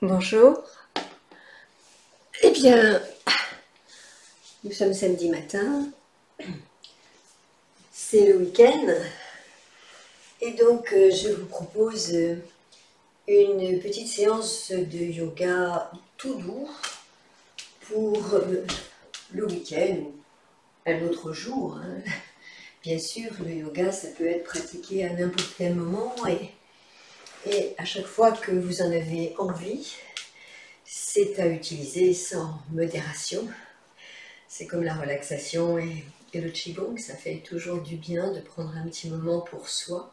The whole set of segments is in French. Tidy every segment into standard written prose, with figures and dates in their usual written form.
Bonjour. Eh bien, nous sommes samedi matin, c'est le week-end, et donc je vous propose une petite séance de yoga tout doux pour le week-end ou un autre jour, hein. Bien sûr, le yoga, ça peut être pratiqué à n'importe quel moment et à chaque fois que vous en avez envie, c'est à utiliser sans modération. C'est comme la relaxation et le Qigong, ça fait toujours du bien de prendre un petit moment pour soi.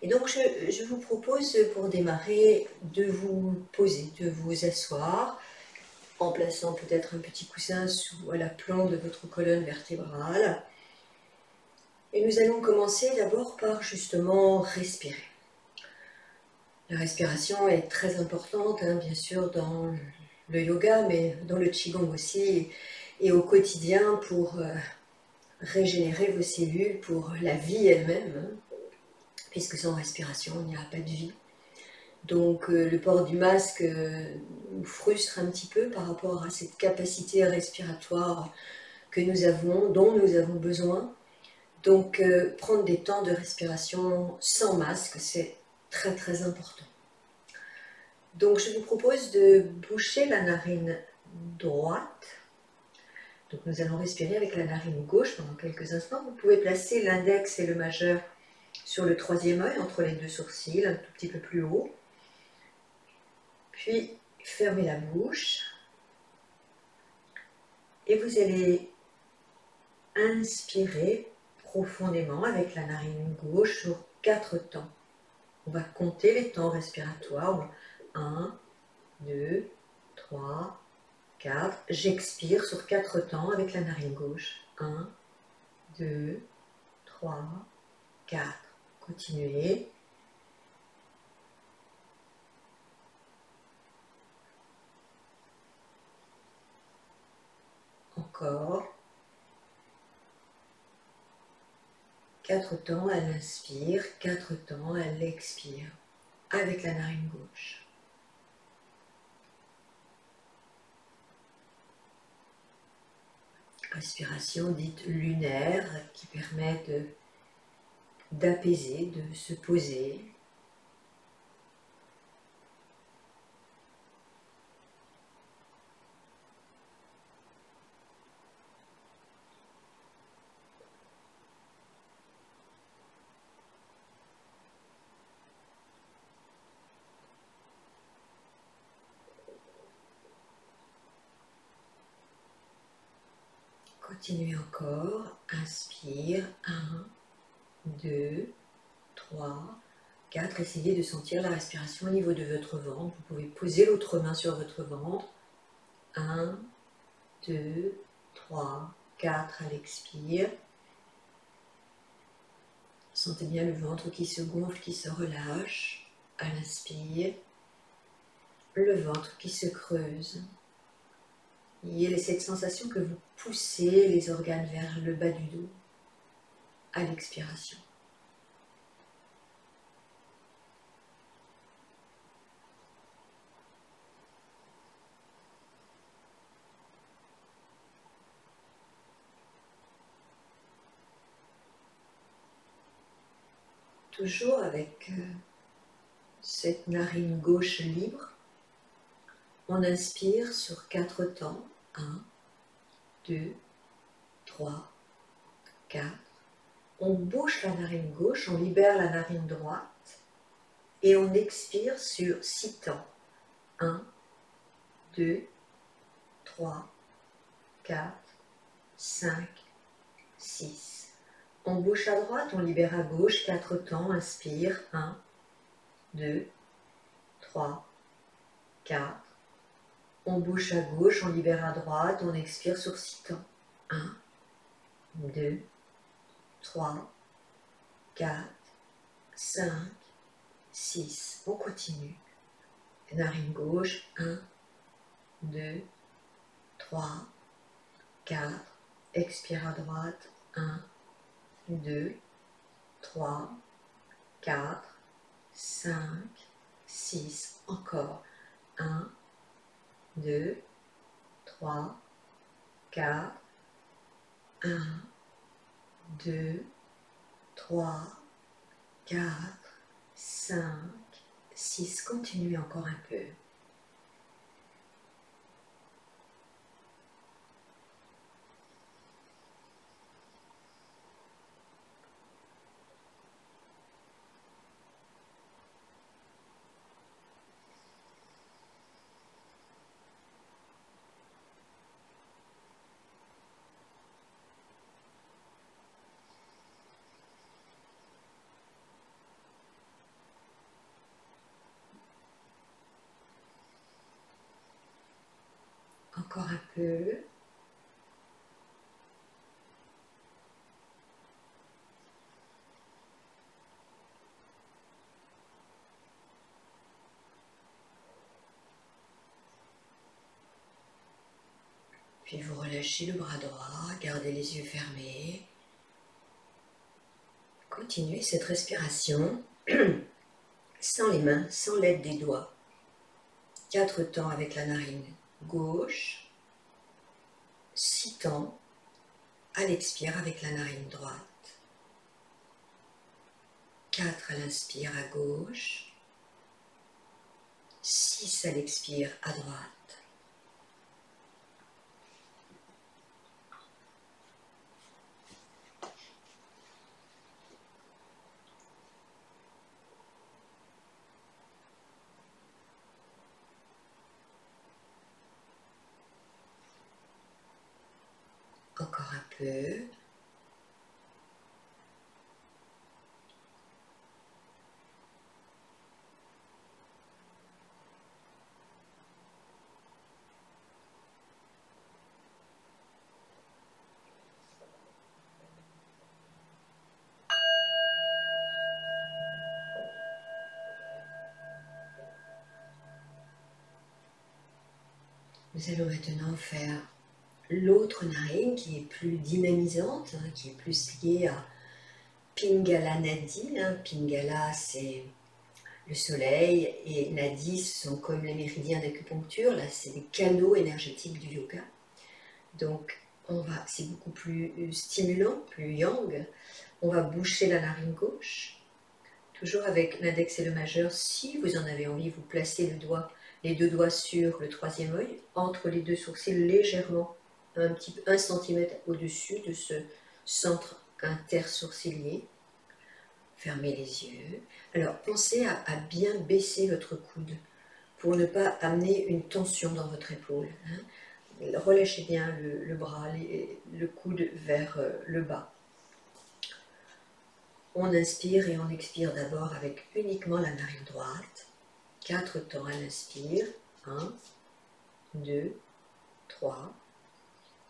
Et donc je vous propose pour démarrer de vous poser, de vous asseoir en plaçant peut-être un petit coussin à la plante de votre colonne vertébrale. Et nous allons commencer d'abord par justement respirer. La respiration est très importante, hein, bien sûr, dans le yoga, mais dans le Qigong aussi, et au quotidien pour régénérer vos cellules, pour la vie elle-même, hein, puisque sans respiration, il n'y a pas de vie. Donc le port du masque nous frustre un petit peu par rapport à cette capacité respiratoire que nous avons, dont nous avons besoin. Donc prendre des temps de respiration sans masque, c'est très très important. Donc je vous propose de boucher la narine droite. Donc nous allons respirer avec la narine gauche pendant quelques instants. Vous pouvez placer l'index et le majeur sur le troisième œil, entre les deux sourcils, un tout petit peu plus haut. Puis fermez la bouche. Et vous allez inspirer profondément avec la narine gauche sur 4 temps. On va compter les temps respiratoires. 1, 2, 3, 4. J'expire sur 4 temps avec la narine gauche. 1, 2, 3, 4. Continuez. Encore. 4 temps à l'inspire, 4 temps à l'expire, avec la narine gauche. Respiration dite lunaire qui permet d'apaiser, de se poser. Continuez encore, inspire, 1, 2, 3, 4. Essayez de sentir la respiration au niveau de votre ventre. Vous pouvez poser l'autre main sur votre ventre. 1, 2, 3, 4 à l'expire. Sentez bien le ventre qui se gonfle, qui se relâche à l'inspire. Le ventre qui se creuse. Il y a cette sensation que vous poussez les organes vers le bas du dos à l'expiration. Toujours avec cette narine gauche libre, on inspire sur 4 temps. 1, 2, 3, 4. On bouche la narine gauche, on libère la narine droite et on expire sur 6 temps. 1, 2, 3, 4, 5, 6. On bouche à droite, on libère à gauche, 4 temps, inspire, 1, 2, 3, 4. On bouche à gauche, on libère à droite, on expire sur 6 temps. 1, 2, 3, 4, 5, 6. On continue. Narine gauche, 1, 2, 3, 4. Expire à droite, 1, 2, 3, 4, 5, 6. Encore. 1, 2, 3, 4. 1, 2, 3, 4, 5, 6. Continuez encore un peu. Encore un peu. Puis vous relâchez le bras droit, gardez les yeux fermés. Continuez cette respiration sans les mains, sans l'aide des doigts. 4 temps avec la narine gauche, 6 temps à l'expire avec la narine droite. 4 à l'inspire à gauche, 6 à l'expire à droite. Encore un peu. Nous allons maintenant faire l'autre narine qui est plus dynamisante, qui est plus liée à Pingala Nadi. Pingala, c'est le soleil, et Nadi, ce sont comme les méridiens d'acupuncture. Là, c'est des canaux énergétiques du yoga. Donc, c'est beaucoup plus stimulant, plus yang. On va boucher la narine gauche, toujours avec l'index et le majeur. Si vous en avez envie, vous placez les deux doigts sur le troisième œil, entre les deux sourcils, légèrement, 1 centimètre au-dessus de ce centre intersourcilier. Fermez les yeux. Alors, pensez à bien baisser votre coude pour ne pas amener une tension dans votre épaule. Relâchez bien le bras, le coude vers le bas. On inspire et on expire d'abord avec uniquement la narine droite. 4 temps à l'inspire. 1, 2, 3,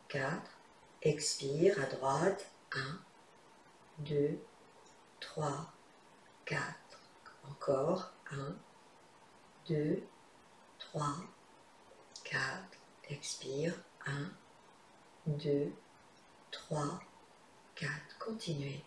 4. Expire à droite. 1, 2, 3, 4. Encore. 1, 2, 3, 4. Expire. 1, 2, 3, 4. Continuez.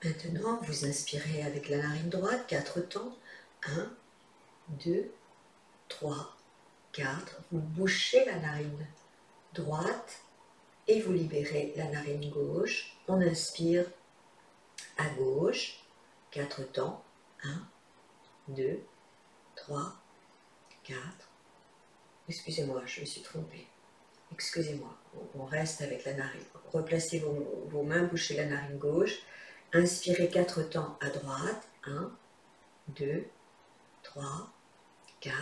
Maintenant, vous inspirez avec la narine droite, 4 temps. 1, 2, 3, 4. Vous bouchez la narine droite et vous libérez la narine gauche. On inspire à gauche, 4 temps. 1, 2, 3, 4. Excusez-moi, je me suis trompée. excusez-moi, on reste avec la narine. Replacez vos mains, bouchez la narine gauche. Inspirez 4 temps à droite. 1, 2, 3, 4.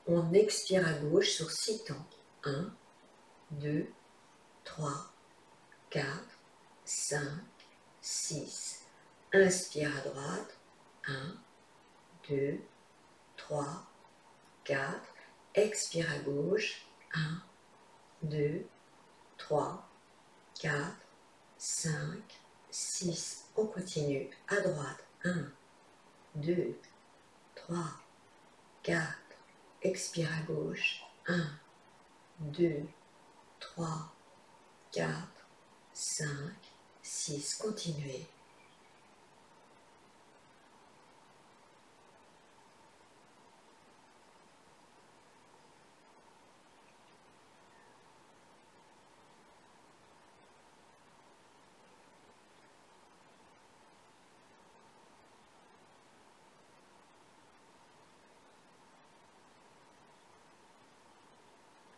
On expire à gauche sur 6 temps. 1, 2, 3, 4, 5, 6. Inspire à droite. 1, 2, 3, 4. Expire à gauche. 1, 2, 3, 4, 5, 6. On continue à droite. 1, 2, 3, 4. Expire à gauche. 1, 2, 3, 4, 5, 6. Continuez.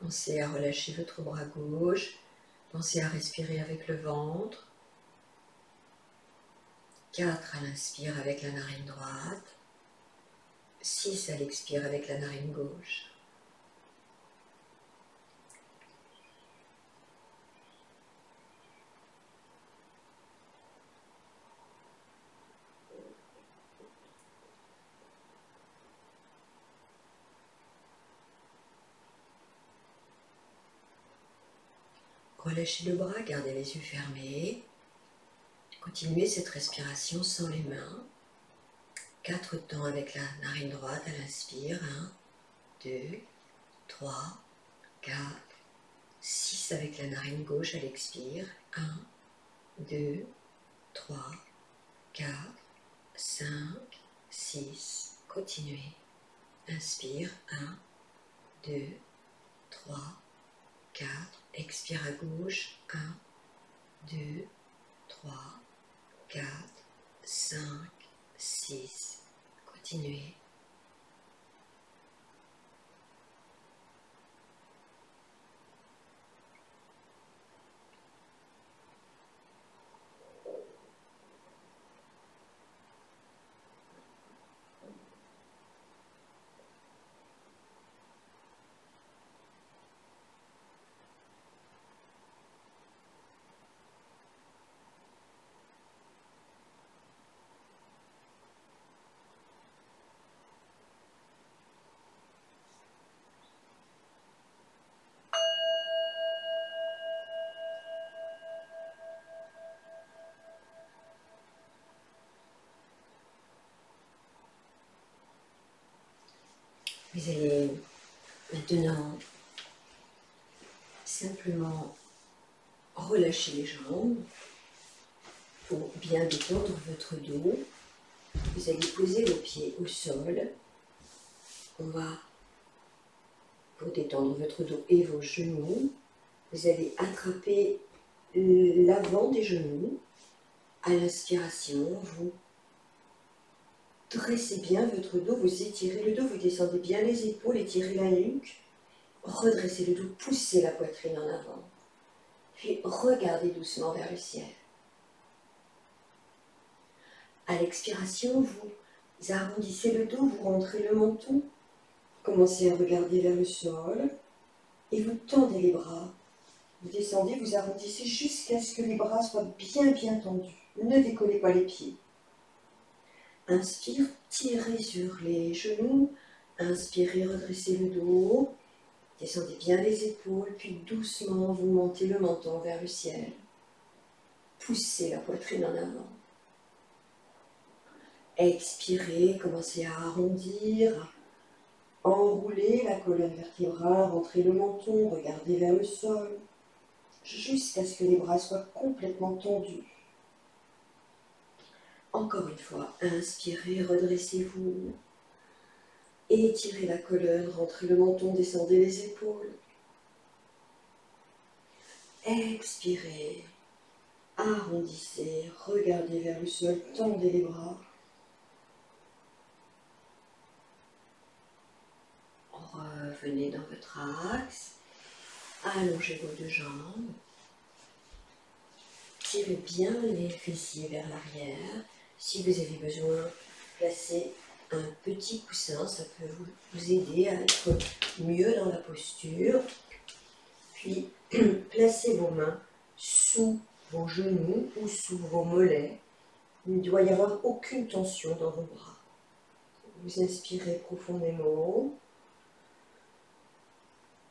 Pensez à relâcher votre bras gauche. Pensez à respirer avec le ventre. 4 à l'inspire avec la narine droite. 6 à l'expire avec la narine gauche. Relâchez le bras, gardez les yeux fermés. Continuez cette respiration sans les mains. 4 temps avec la narine droite à l'inspire. 1, 2, 3, 4, 6 avec la narine gauche à l'expire. 1, 2, 3, 4, 5, 6. Continuez. Inspire. 1, 2, 3, 4. Expire à gauche. 1, 2, 3, 4, 5, 6. Continuez. Vous allez maintenant simplement relâcher les jambes pour bien détendre votre dos. Vous allez poser vos pieds au sol. On va, pour détendre votre dos et vos genoux, vous allez attraper l'avant des genoux. À l'inspiration, vous dressez bien votre dos, vous étirez le dos, vous descendez bien les épaules, étirez la nuque, redressez le dos, poussez la poitrine en avant. Puis regardez doucement vers le ciel. À l'expiration, vous arrondissez le dos, vous rentrez le menton, commencez à regarder vers le sol et vous tendez les bras. Vous descendez, vous arrondissez jusqu'à ce que les bras soient bien tendus. Ne décollez pas les pieds. Inspire, tirez sur les genoux. Inspirez, redressez le dos. Descendez bien les épaules, puis doucement vous montez le menton vers le ciel. Poussez la poitrine en avant. Expirez, commencez à arrondir, enrouler la colonne vertébrale, rentrez le menton, regardez vers le sol, jusqu'à ce que les bras soient complètement tendus. Encore une fois, inspirez, redressez-vous, étirez la colonne, rentrez le menton, descendez les épaules. Expirez, arrondissez, regardez vers le sol, tendez les bras. Revenez dans votre axe. Allongez vos deux jambes. Tirez bien les fessiers vers l'arrière. Si vous avez besoin, placez un petit coussin, ça peut vous aider à être mieux dans la posture. Puis, placez vos mains sous vos genoux ou sous vos mollets. Il ne doit y avoir aucune tension dans vos bras. Vous inspirez profondément.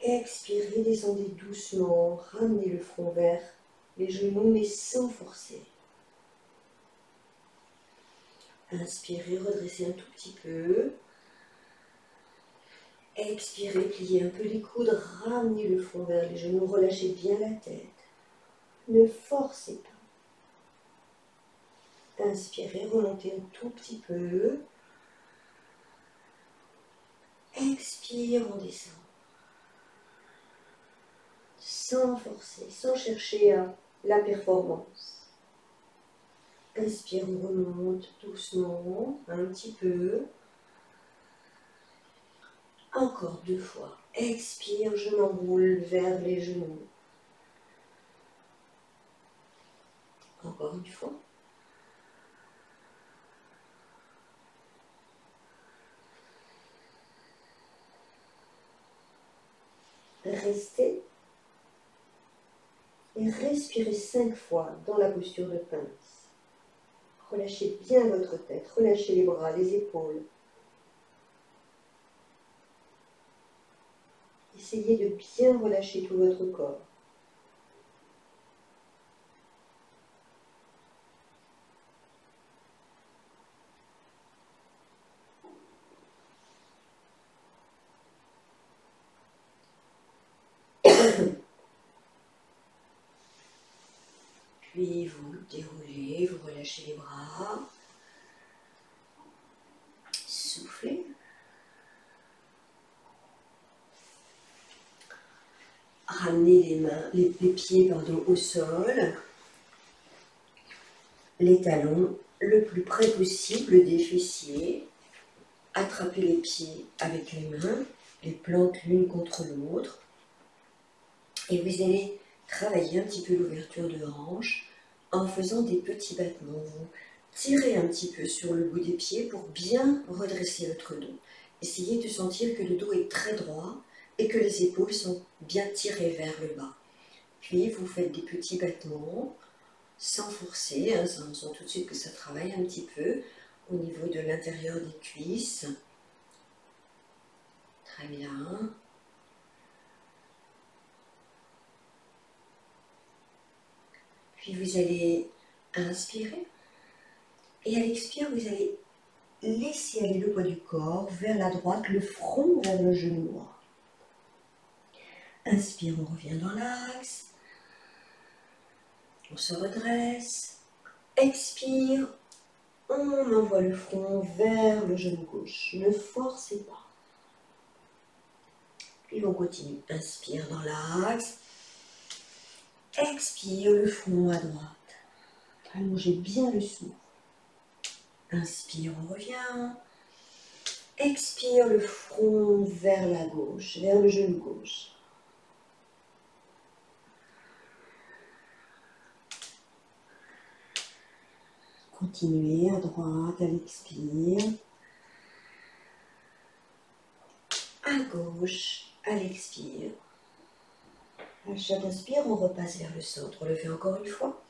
Expirez, descendez doucement, ramenez le front vers les genoux mais sans forcer. Inspirez, redressez un tout petit peu. Expirez, pliez un peu les coudes, ramenez le front vers les genoux, relâchez bien la tête. Ne forcez pas. Inspirez, remontez un tout petit peu. Expire, on descend. Sans forcer, sans chercher la performance. Inspire, on remonte doucement, un petit peu. Encore 2 fois. Expire, je m'enroule vers les genoux. Encore une fois. Restez et respirez 5 fois dans la posture de pince. Relâchez bien votre tête, relâchez les bras, les épaules. Essayez de bien relâcher tout votre corps. Puis vous déroulez, vous relâchez les bras. Soufflez. Ramenez les pieds au sol. Les talons le plus près possible des fessiers. Attrapez les pieds avec les mains, les plantes l'une contre l'autre. Et vous allez travailler un petit peu l'ouverture de hanche en faisant des petits battements. Vous tirez un petit peu sur le bout des pieds pour bien redresser votre dos. Essayez de sentir que le dos est très droit et que les épaules sont bien tirées vers le bas. Puis vous faites des petits battements sans forcer, ça on sent tout de suite que ça travaille un petit peu au niveau de l'intérieur des cuisses. Très bien. Puis vous allez inspirer et à l'expire, vous allez laisser aller le poids du corps vers la droite, le front vers le genou droit. Inspire, on revient dans l'axe. On se redresse. Expire, on envoie le front vers le genou gauche. Ne forcez pas. Puis on continue. Inspire dans l'axe. Expire, le front à droite. Allongez bien le souffle. Inspire, on revient. Expire, le front vers la gauche, vers le genou gauche. Continuez à droite, à l'expire. À gauche, à l'expire. À chaque inspire, on repasse vers le centre. On le fait encore une fois.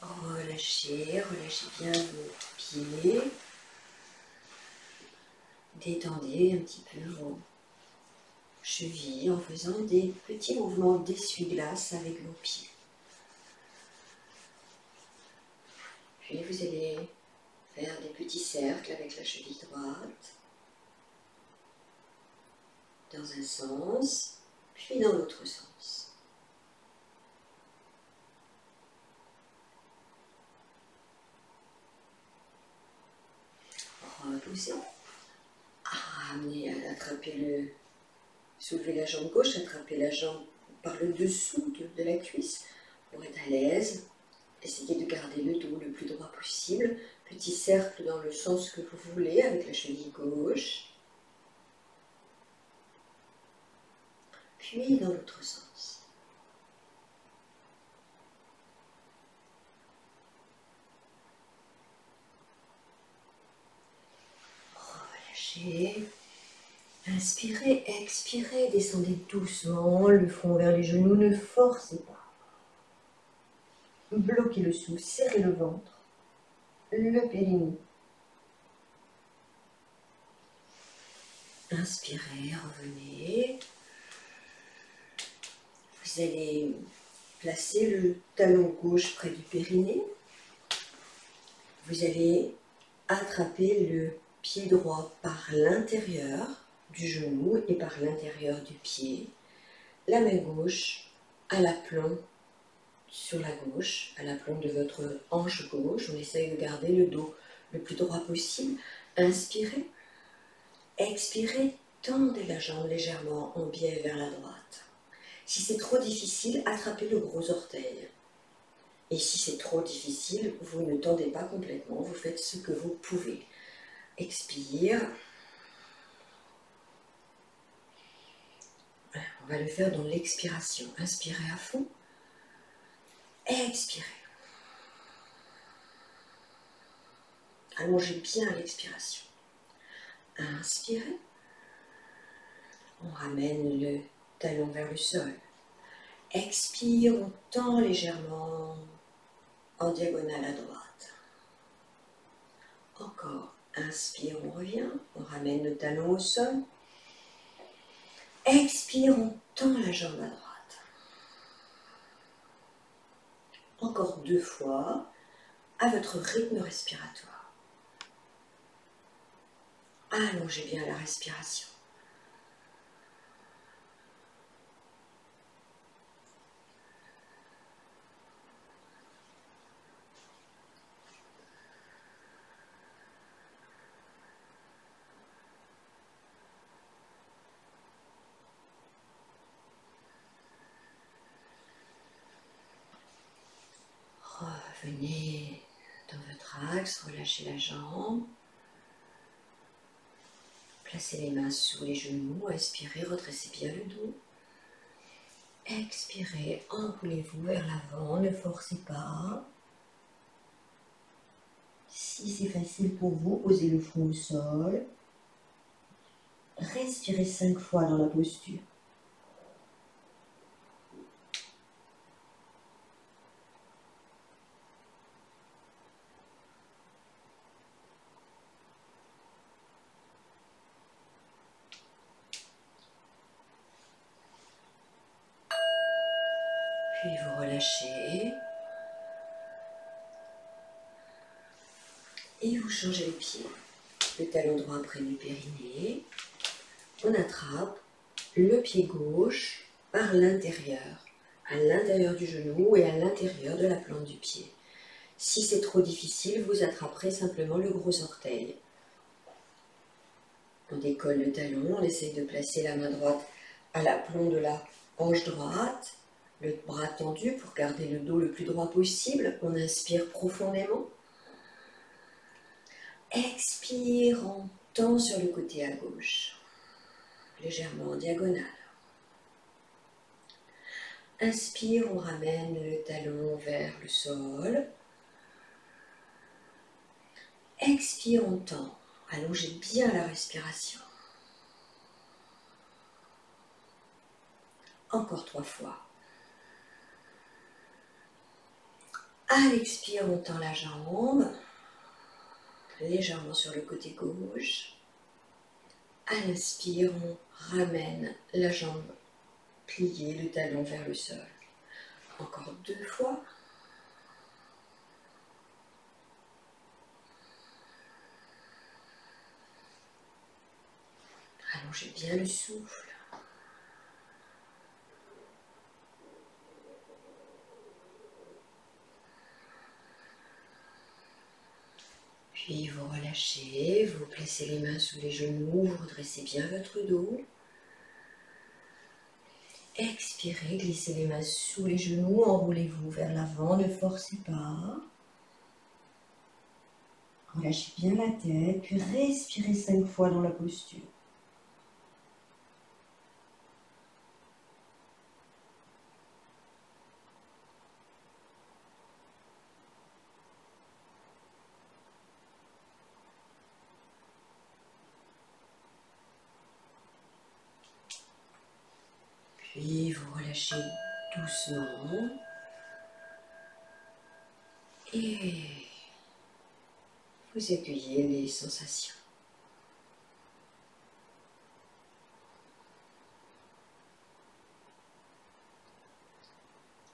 Relâchez, relâchez bien vos pieds. Détendez un petit peu vos chevilles en faisant des petits mouvements d'essuie-glace avec vos pieds. Puis vous allez faire des petits cercles avec la cheville droite dans un sens, puis dans l'autre sens. Repoussez. Ramenez, soulevez la jambe gauche, attrapez par le dessous de la cuisse pour être à l'aise. Essayez de garder le dos le plus droit possible. Petit cercle dans le sens que vous voulez avec la cheville gauche. Puis dans l'autre sens. Relâchez. Inspirez, expirez, descendez doucement le front vers les genoux, ne forcez pas. Bloquez le souffle, serrez le ventre, le périnée. Inspirez, revenez. Vous allez placer le talon gauche près du périnée. Vous allez attraper le pied droit par l'intérieur du genou et par l'intérieur du pied. La main gauche à l'aplomb sur la gauche, à l'aplomb de votre hanche gauche. On essaye de garder le dos le plus droit possible. Inspirez, expirez, tendez la jambe légèrement en biais vers la droite. Si c'est trop difficile, attrapez le gros orteil. Et si c'est trop difficile, vous ne tendez pas complètement, vous faites ce que vous pouvez. Expire. On va le faire dans l'expiration. Inspirez à fond. Expirez. Allongez bien l'expiration. Inspirez. On ramène le talon vers le sol. Expire, on tend légèrement en diagonale à droite. Encore. Inspire, on revient. On ramène le talon au sol. Expire, on tend la jambe à droite. Encore 2 fois, à votre rythme respiratoire. Allongez bien la respiration. Revenez dans votre axe, relâchez la jambe. Placez les mains sous les genoux, inspirez, redressez bien le dos. Expirez, enroulez-vous vers l'avant, ne forcez pas. Si c'est facile pour vous, posez le front au sol. Respirez 5 fois dans la posture. Puis vous relâchez. Et vous changez les pieds. Le talon droit près du périnée. On attrape le pied gauche par l'intérieur, à l'intérieur du genou et à l'intérieur de la plante du pied. Si c'est trop difficile, vous attraperez simplement le gros orteil. On décolle le talon, on essaye de placer la main droite à l'aplomb de la hanche droite, le bras tendu pour garder le dos le plus droit possible. On inspire profondément. Expire, on tend sur le côté à gauche, légèrement en diagonale. Inspire, on ramène le talon vers le sol. Expire, on tend. Allongez bien la respiration. Encore 3 fois. À l'expire, on tend la jambe, légèrement sur le côté gauche. À l'inspire, on ramène la jambe pliée, le talon vers le sol. Encore 2 fois. Allongez bien le souffle. Puis vous relâchez, vous placez les mains sous les genoux, vous redressez bien votre dos. Expirez, glissez les mains sous les genoux, enroulez-vous vers l'avant, ne forcez pas. Relâchez bien la tête, puis respirez 5 fois dans la posture. Puis vous relâchez doucement. Et vous accueillez les sensations.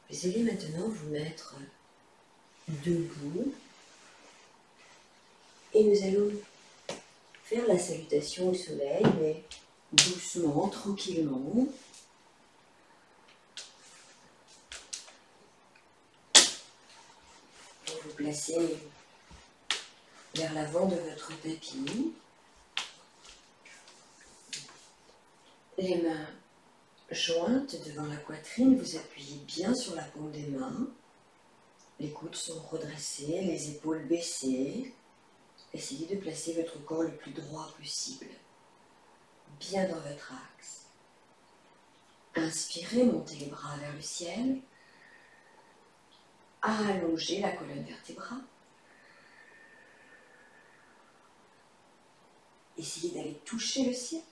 Vous allez maintenant vous mettre debout et nous allons faire la salutation au soleil, mais doucement, tranquillement. Vous placez vers l'avant de votre tapis, les mains jointes devant la poitrine, vous appuyez bien sur la paume des mains, les coudes sont redressés, les épaules baissées. Essayez de placer votre corps le plus droit possible, bien dans votre axe. Inspirez, montez les bras vers le ciel, allongez la colonne vertébrale. Essayez d'aller toucher le ciel.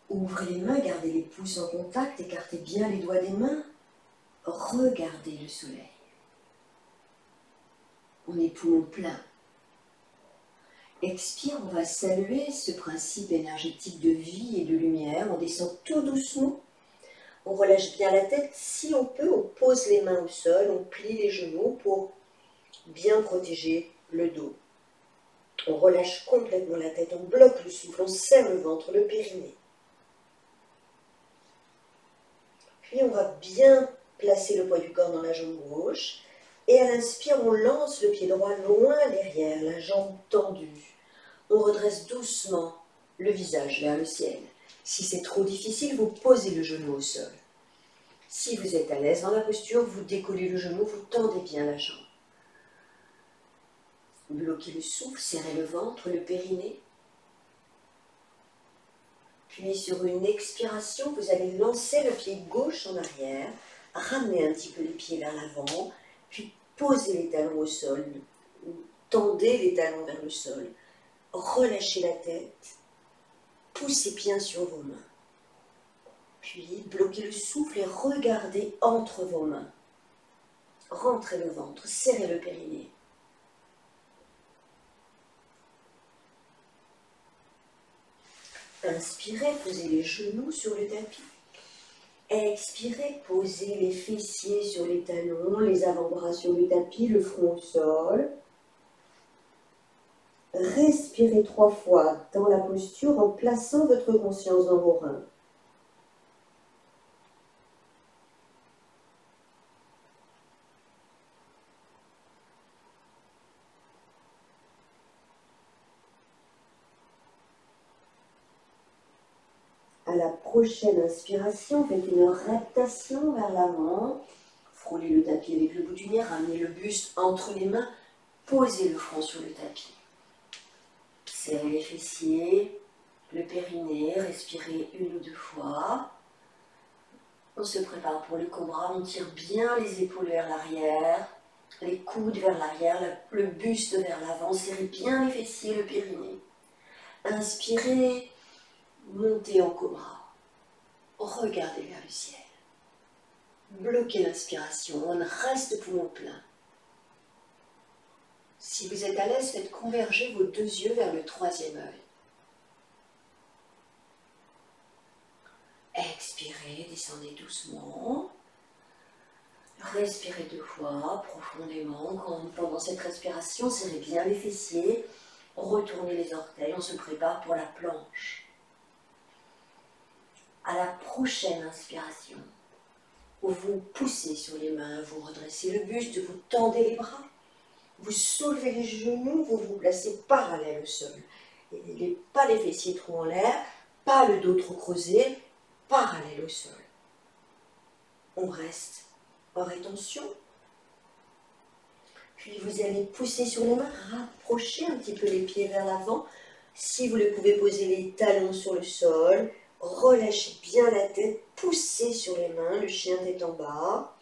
Ouvrez les mains, gardez les pouces en contact, écartez bien les doigts des mains. Regardez le soleil. On est poumon plein. Expire, on va saluer ce principe énergétique de vie et de lumière. On descend tout doucement. On relâche bien la tête. Si on peut, on pose les mains au sol, on plie les genoux pour bien protéger le dos. On relâche complètement la tête, on bloque le souffle, on serre le ventre, le périnée. Puis on va bien placer le poids du corps dans la jambe gauche. Et à l'inspire, on lance le pied droit loin derrière, la jambe tendue. On redresse doucement le visage vers le ciel. Si c'est trop difficile, vous posez le genou au sol. Si vous êtes à l'aise dans la posture, vous décollez le genou, vous tendez bien la jambe. Bloquez le souffle, serrez le ventre, le périnée. Puis sur une expiration, vous allez lancer le pied gauche en arrière, ramener un petit peu les pieds vers l'avant, puis posez les talons au sol, tendez les talons vers le sol, relâchez la tête, poussez bien sur vos mains. Puis bloquez le souffle et regardez entre vos mains. Rentrez le ventre, serrez le périnée. Inspirez, posez les genoux sur le tapis. Expirez, posez les fessiers sur les talons, les avant-bras sur le tapis, le front au sol. Respirez 3 fois dans la posture en plaçant votre conscience dans vos reins. À la prochaine inspiration, faites une reptation vers l'avant. Frôlez le tapis avec le bout du nez, ramenez le buste entre les mains, posez le front sur le tapis. Serrez les fessiers, le périnée, respirez 1 ou 2 fois. On se prépare pour le cobra, on tire bien les épaules vers l'arrière, les coudes vers l'arrière, le buste vers l'avant, serrez bien les fessiers, le périnée. Inspirez, montez en cobra, regardez vers le ciel. Bloquez l'inspiration, on reste poumon plein. Si vous êtes à l'aise, faites converger vos 2 yeux vers le 3e œil. Expirez, descendez doucement. Respirez 2 fois profondément. Pendant cette respiration, serrez bien les fessiers. Retournez les orteils, on se prépare pour la planche. À la prochaine inspiration, vous poussez sur les mains, vous redressez le buste, vous tendez les bras. Vous soulevez les genoux, vous vous placez parallèle au sol. Pas les fessiers trop en l'air, pas le dos trop creusé, parallèle au sol. On reste en rétention. Puis vous allez pousser sur les mains, rapprocher un petit peu les pieds vers l'avant. Si vous le pouvez, poser les talons sur le sol. Relâchez bien la tête, poussez sur les mains, le chien tête en bas.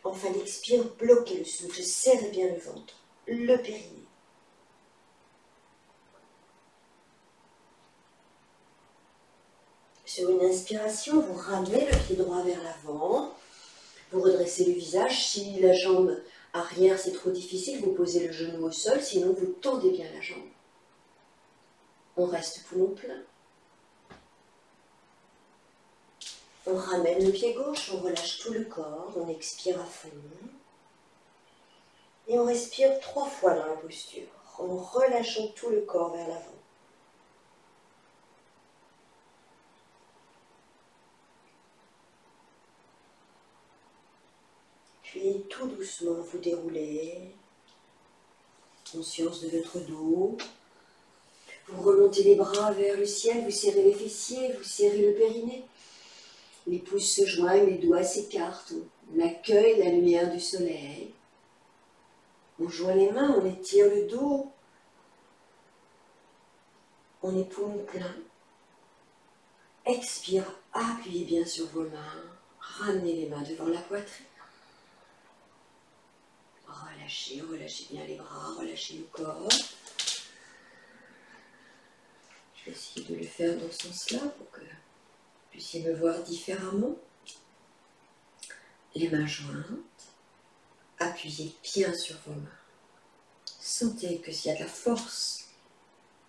Enfin, expire, bloquez le souffle, serrez bien le ventre, le périnée. Sur une inspiration, vous ramenez le pied droit vers l'avant. Vous redressez le visage. Si la jambe arrière c'est trop difficile, vous posez le genou au sol, sinon vous tendez bien la jambe. On reste poumon plein. On ramène le pied gauche, on relâche tout le corps, on expire à fond. Et on respire 3 fois dans la posture, en relâchant tout le corps vers l'avant. Puis tout doucement, vous déroulez. Conscience de votre dos. Vous remontez les bras vers le ciel, vous serrez les fessiers, vous serrez le périnée. Les pouces se joignent, les doigts s'écartent. On accueille la lumière du soleil. On joint les mains, on étire le dos. On est poumon plein. Expire, appuyez bien sur vos mains. Ramenez les mains devant la poitrine. Relâchez, relâchez bien les bras, relâchez le corps. Je vais essayer de le faire dans ce sens-là pour que vous puissiez me voir différemment. Les mains jointes. Appuyez bien sur vos mains. Sentez que s'il y a de la force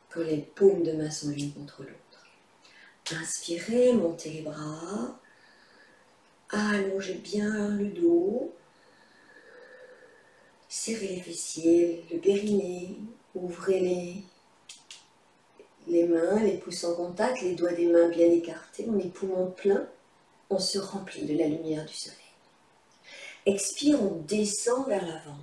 quand les paumes de main sont l'une contre l'autre. Inspirez, montez les bras. Allongez bien le dos. Serrez les fessiers, le périnée. Ouvrez les mains, les pouces en contact, les doigts des mains bien écartés. On est poumon plein. On se remplit de la lumière du soleil. Expire, on descend vers l'avant.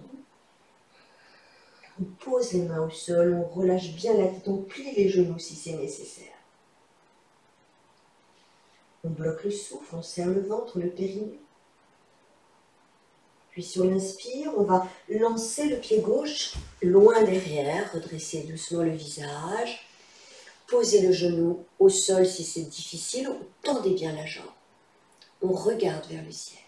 On pose les mains au sol, on relâche bien la tête, on plie les genoux si c'est nécessaire. On bloque le souffle, on serre le ventre, le périnée. Puis sur l'inspire, on va lancer le pied gauche loin derrière, redresser doucement le visage. Posez le genou au sol si c'est difficile, tendez bien la jambe. On regarde vers le ciel.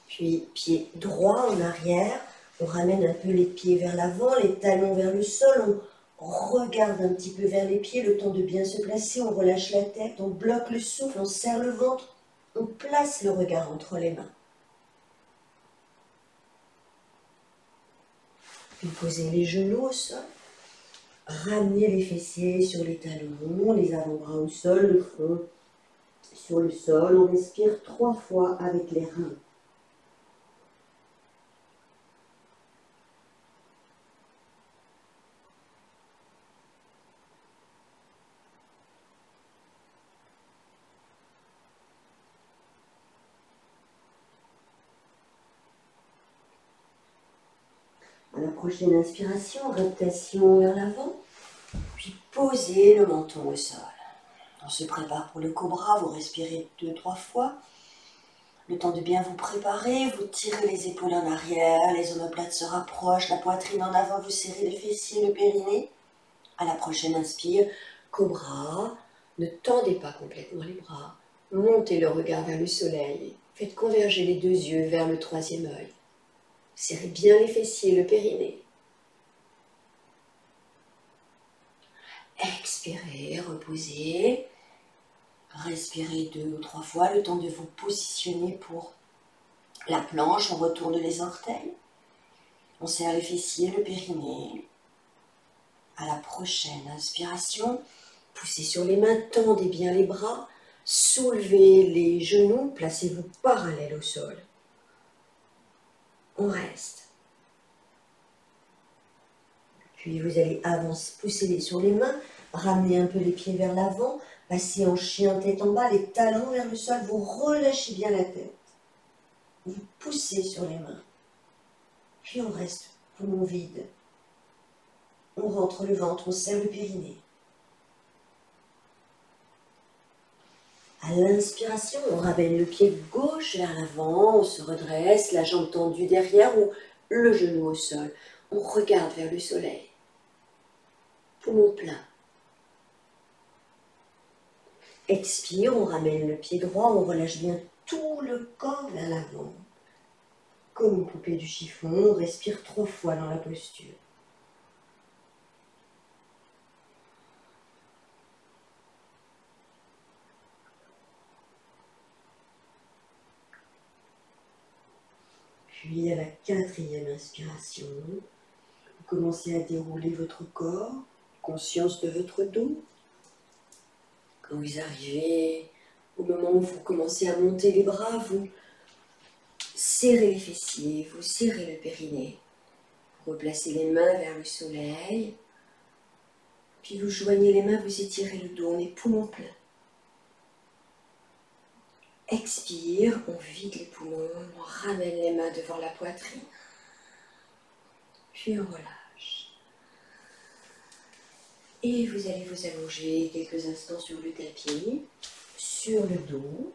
Puis pied droit en arrière, on ramène un peu les pieds vers l'avant, les talons vers le sol, on regarde un petit peu vers les pieds, le temps de bien se placer, on relâche la tête, on bloque le souffle, on serre le ventre, on place le regard entre les mains. Puis posez les genoux au sol, ramenez les fessiers sur les talons, les avant-bras au sol, le front sur le sol, on respire 3 fois avec les reins. À la prochaine inspiration, rotation vers l'avant, puis posez le menton au sol. On se prépare pour le cobra, vous respirez 2-3 fois. Le temps de bien vous préparer, vous tirez les épaules en arrière, les omoplates se rapprochent, la poitrine en avant, vous serrez les fessiers, le périnée. À la prochaine inspire, cobra, ne tendez pas complètement les bras, montez le regard vers le soleil, faites converger les 2 yeux vers le 3e œil. Serrez bien les fessiers, le périnée. Expirez, reposez. Respirez 2 ou 3 fois, le temps de vous positionner pour la planche. On retourne les orteils. On serre les fessiers, le périnée. À la prochaine inspiration, poussez sur les mains, tendez bien les bras, soulevez les genoux, placez-vous parallèles au sol. On reste. Puis vous allez avancer, pousser sur les mains, ramener un peu les pieds vers l'avant, passer en chien tête en bas, les talons vers le sol, vous relâchez bien la tête. Vous poussez sur les mains. Puis on reste poumon vide. On rentre le ventre, on serre le périnée. À l'inspiration, on ramène le pied gauche vers l'avant, on se redresse, la jambe tendue derrière ou le genou au sol. On regarde vers le soleil. Poumon plein. Expire, on ramène le pied droit, on relâche bien tout le corps vers l'avant. Comme une poupée du chiffon, on respire 3 fois dans la posture. Puis à la 4e inspiration, vous commencez à dérouler votre corps, conscience de votre dos. Quand vous arrivez au moment où vous commencez à monter les bras, vous serrez les fessiers, vous serrez le périnée. Vous replacez les mains vers le soleil. Puis vous joignez les mains, vous étirez le dos, on est poumon plein. Expire, on vide les poumons, on ramène les mains devant la poitrine. Puis on relâche. Et vous allez vous allonger quelques instants sur le tapis, sur le dos,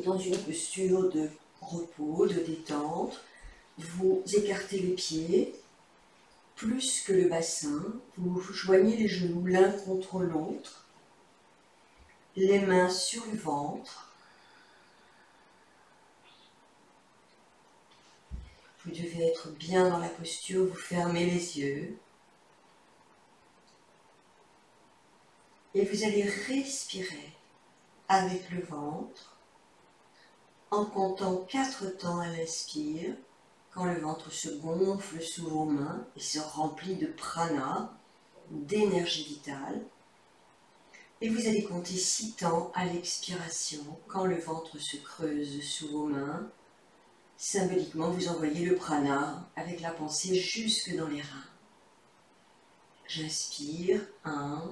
dans une posture de repos, de détente. Vous écartez les pieds, plus que le bassin. Vous joignez les genoux l'un contre l'autre, les mains sur le ventre. Vous devez être bien dans la posture, vous fermez les yeux. Et vous allez respirer avec le ventre en comptant 4 temps à l'inspire, quand le ventre se gonfle sous vos mains et se remplit de prana, d'énergie vitale. Et vous allez compter 6 temps à l'expiration, quand le ventre se creuse sous vos mains. Symboliquement, vous envoyez le prana avec la pensée jusque dans les reins. J'inspire, 1,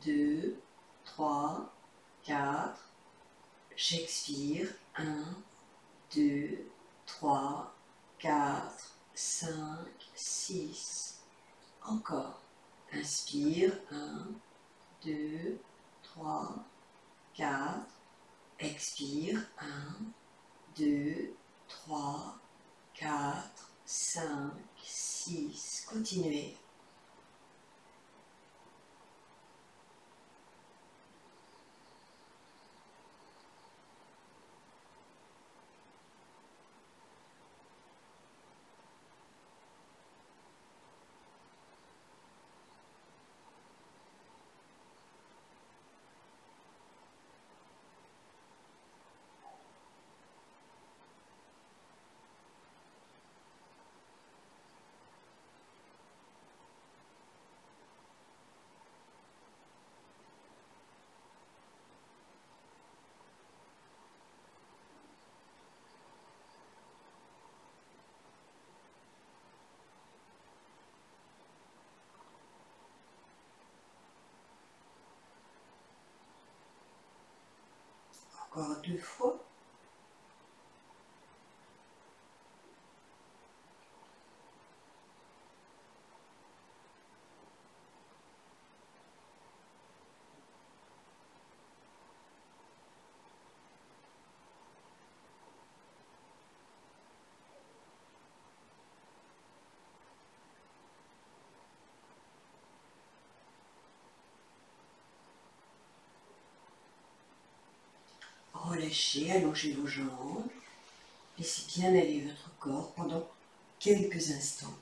2, 3, 4. J'expire, 1, 2, 3, 4, 5, 6. Encore. Inspire, 1, 2, 3, 4. Expire, 1, 2, 3, 4, 5, 6. Continuez. Encore 2 fois. Relâchez, allongez vos jambes. Laissez bien aller votre corps pendant quelques instants.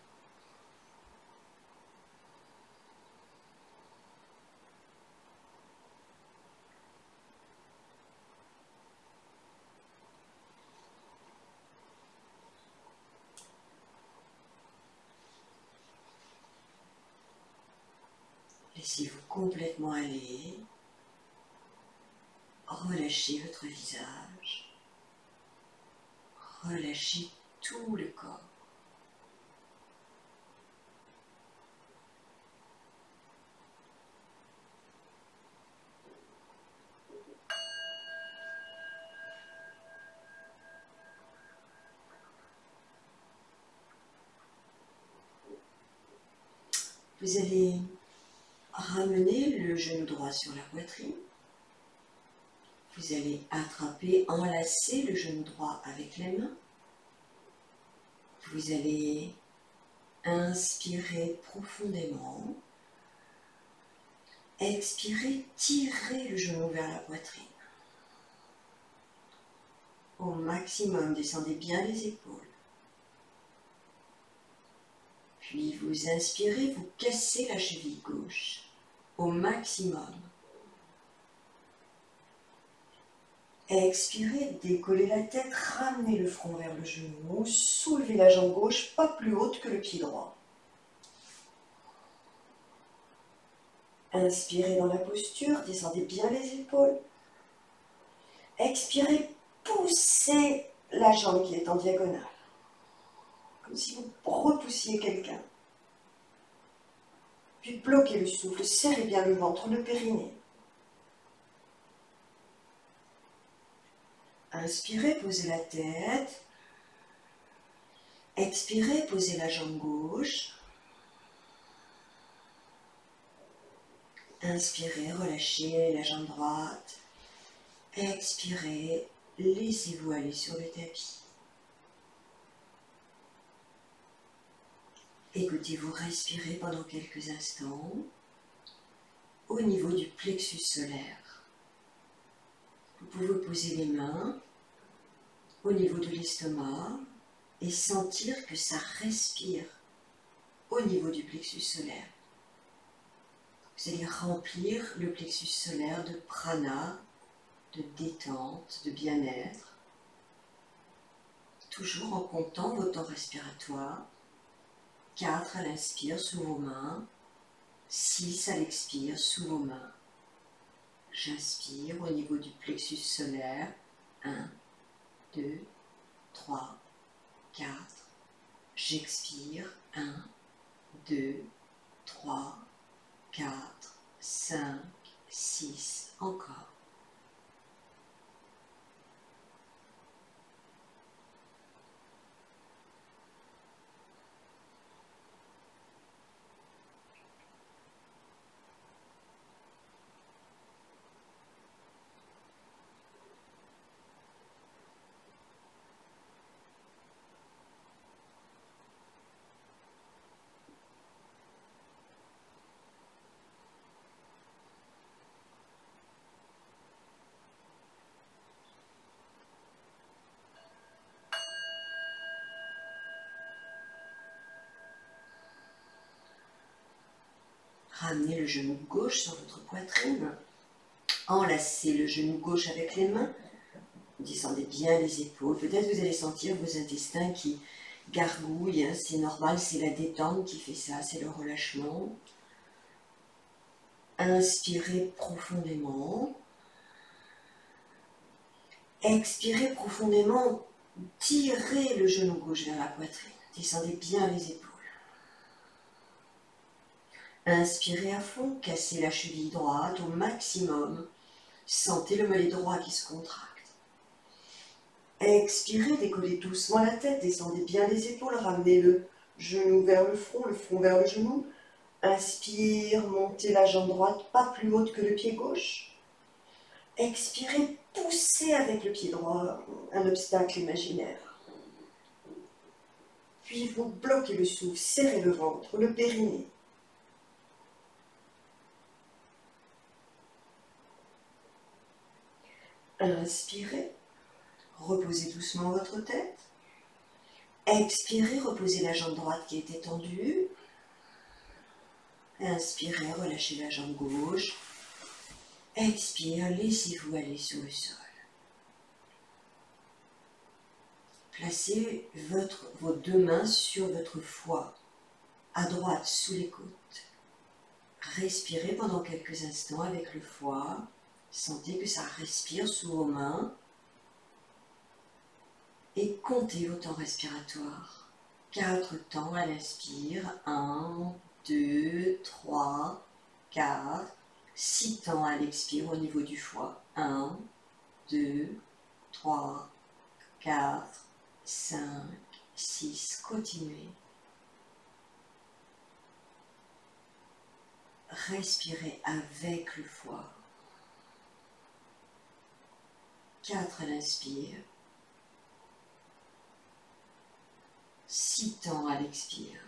Laissez-vous complètement aller. Relâchez votre visage. Relâchez tout le corps. Vous allez ramener le genou droit sur la poitrine. Vous allez attraper, enlacer le genou droit avec les mains. Vous allez inspirer profondément. Expirez, tirez le genou vers la poitrine. Au maximum, descendez bien les épaules. Puis vous inspirez, vous cassez la cheville gauche. Au maximum. Expirez, décollez la tête, ramenez le front vers le genou, soulevez la jambe gauche, pas plus haute que le pied droit. Inspirez dans la posture, descendez bien les épaules. Expirez, poussez la jambe qui est en diagonale. Comme si vous repoussiez quelqu'un. Puis bloquez le souffle, serrez bien le ventre, le périnée. Inspirez, posez la tête. Expirez, posez la jambe gauche. Inspirez, relâchez la jambe droite. Expirez, laissez-vous aller sur le tapis. Écoutez-vous respirer pendant quelques instants au niveau du plexus solaire. Vous pouvez poser les mains au niveau de l'estomac et sentir que ça respire au niveau du plexus solaire. Vous allez remplir le plexus solaire de prana, de détente, de bien-être, toujours en comptant vos temps respiratoires. 4 à l'inspire sous vos mains, 6 à l'expire sous vos mains. J'inspire au niveau du plexus solaire, 1, 2, 3, 4. J'expire, 1, 2, 3, 4, 5, 6, encore. Ramenez le genou gauche sur votre poitrine. Enlacez le genou gauche avec les mains. Descendez bien les épaules. Peut-être vous allez sentir vos intestins qui gargouillent. Hein. C'est normal, c'est la détente qui fait ça, c'est le relâchement. Inspirez profondément. Expirez profondément. Tirez le genou gauche vers la poitrine. Descendez bien les épaules. Inspirez à fond, cassez la cheville droite au maximum. Sentez le mollet droit qui se contracte. Expirez, décollez doucement la tête, descendez bien les épaules, ramenez le genou vers le front vers le genou. Inspire, montez la jambe droite pas plus haute que le pied gauche. Expirez, poussez avec le pied droit un obstacle imaginaire. Puis vous bloquez le souffle, serrez le ventre, le périnée. Inspirez, reposez doucement votre tête. Expirez, reposez la jambe droite qui est étendue. Inspirez, relâchez la jambe gauche. Expire, laissez-vous aller sur le sol. Placez vos deux mains sur votre foie, à droite sous les côtes. Respirez pendant quelques instants avec le foie. Sentez que ça respire sous vos mains. Et comptez vos temps respiratoires. 4 temps à l'inspire. 1, 2, 3, 4. 6 temps à l'expire au niveau du foie. 1, 2, 3, 4, 5, 6. Continuez. Respirez avec le foie. 4 à l'inspire, 6 temps à l'expire.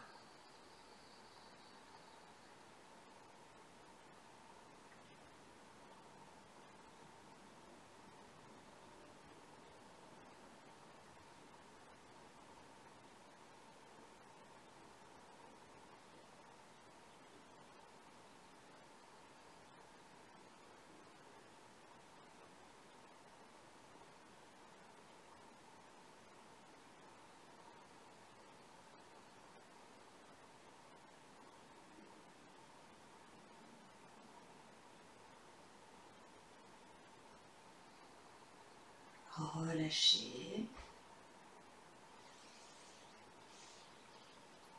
Relâchez.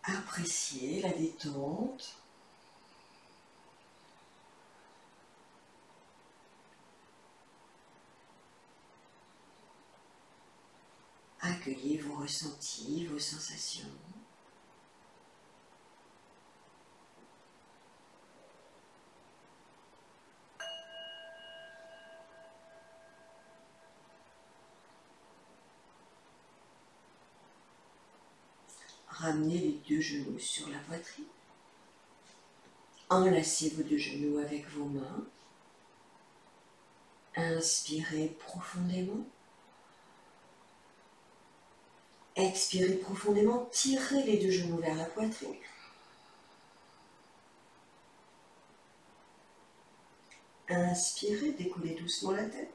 Appréciez la détente. Accueillez vos ressentis, vos sensations. Ramenez les 2 genoux sur la poitrine. Enlacez vos 2 genoux avec vos mains. Inspirez profondément. Expirez profondément, tirez les 2 genoux vers la poitrine. Inspirez, décollez doucement la tête.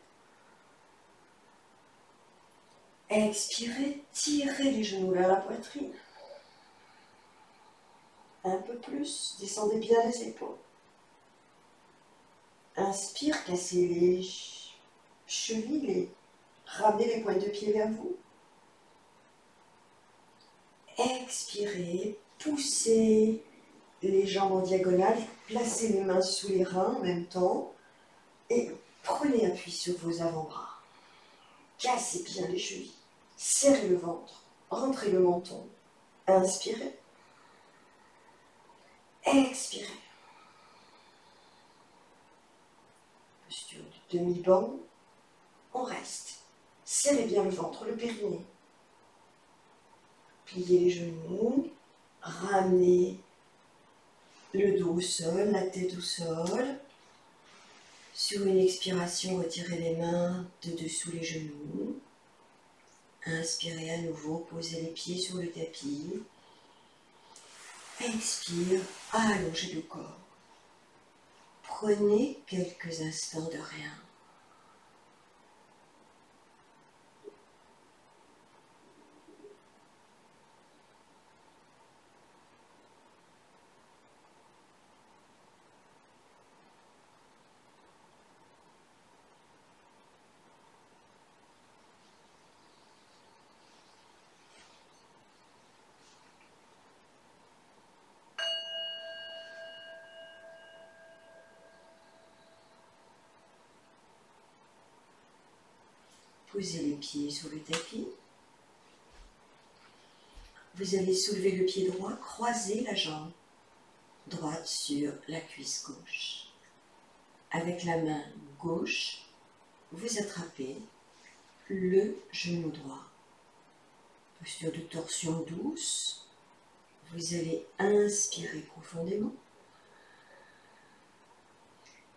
Expirez, tirez les genoux vers la poitrine. Un peu plus, descendez bien les épaules. Inspire, cassez les chevilles, ramenez les pointes de pied vers vous. Expirez, poussez les jambes en diagonale, placez les mains sous les reins en même temps et prenez appui sur vos avant-bras. Cassez bien les chevilles, serrez le ventre, rentrez le menton. Inspirez. Expirez. Posture de demi-banc. On reste. Serrez bien le ventre, le périnée. Pliez les genoux. Ramenez le dos au sol, la tête au sol. Sur une expiration, retirez les mains de dessous les genoux. Inspirez à nouveau, posez les pieds sur le tapis. Expire, allongez le corps. Prenez quelques instants de rien. Posez les pieds sur le tapis. Vous allez soulever le pied droit, croiser la jambe droite sur la cuisse gauche. Avec la main gauche, vous attrapez le genou droit. Posture de torsion douce. Vous allez inspirer profondément.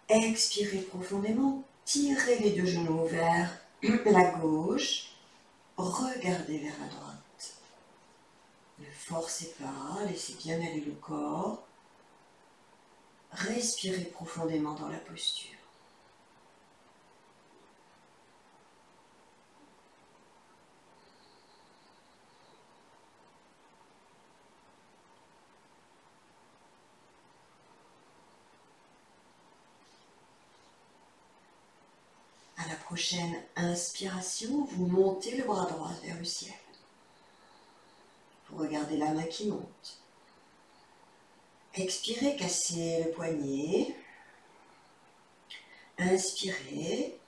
Expirez profondément. Tirez les 2 genoux vers la gauche. Regardez vers la droite. Ne forcez pas, laissez bien aller le corps. Respirez profondément dans la posture. À la prochaine inspiration, vous montez le bras droit vers le ciel. Vous regardez la main qui monte. Expirez, cassez le poignet. Inspirez.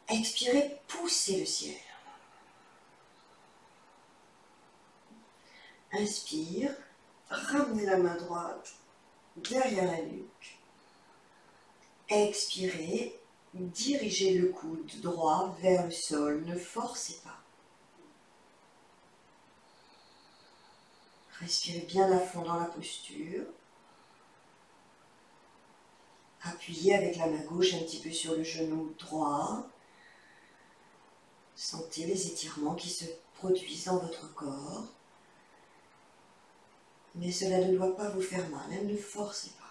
Expirez, poussez le ciel. Inspire, ramenez la main droite derrière la nuque. Expirez, dirigez le coude droit vers le sol, ne forcez pas. Respirez bien à fond dans la posture. Appuyez avec la main gauche un petit peu sur le genou droit. Sentez les étirements qui se produisent dans votre corps. Mais cela ne doit pas vous faire mal, hein, ne forcez pas.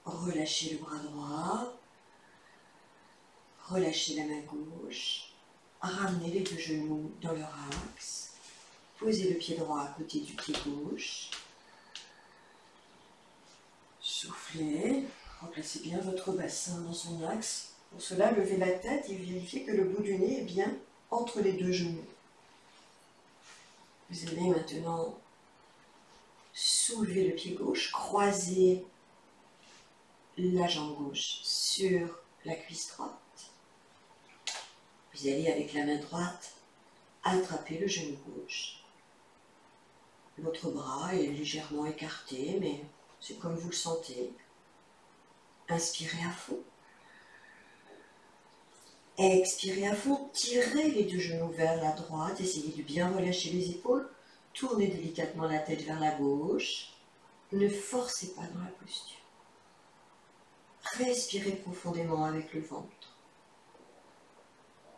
Relâchez le bras droit. Relâchez la main gauche. Ramenez les deux genoux dans leur axe. Posez le pied droit à côté du pied gauche. Soufflez. Replacez bien votre bassin dans son axe. Pour cela, levez la tête et vérifiez que le bout du nez est bien entre les deux genoux. Vous allez maintenant soulever le pied gauche, croiser la jambe gauche sur la cuisse droite. Vous allez avec la main droite attraper le genou gauche. L'autre bras est légèrement écarté, mais c'est comme vous le sentez. Inspirez à fond. Expirez à fond, tirez les deux genoux vers la droite, essayez de bien relâcher les épaules, tournez délicatement la tête vers la gauche, ne forcez pas dans la posture. Respirez profondément avec le ventre.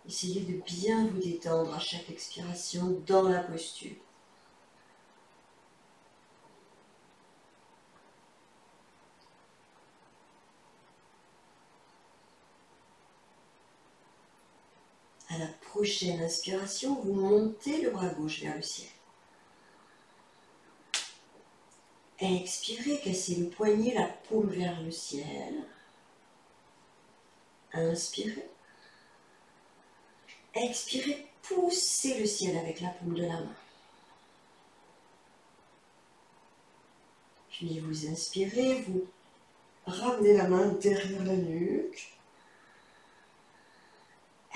Essayez de bien vous détendre à chaque expiration dans la posture. À la prochaine inspiration, vous montez le bras gauche vers le ciel. Expirez, cassez le poignet, la paume vers le ciel. Inspirez. Expirez, poussez le ciel avec la paume de la main. Puis vous inspirez, vous ramenez la main derrière la nuque.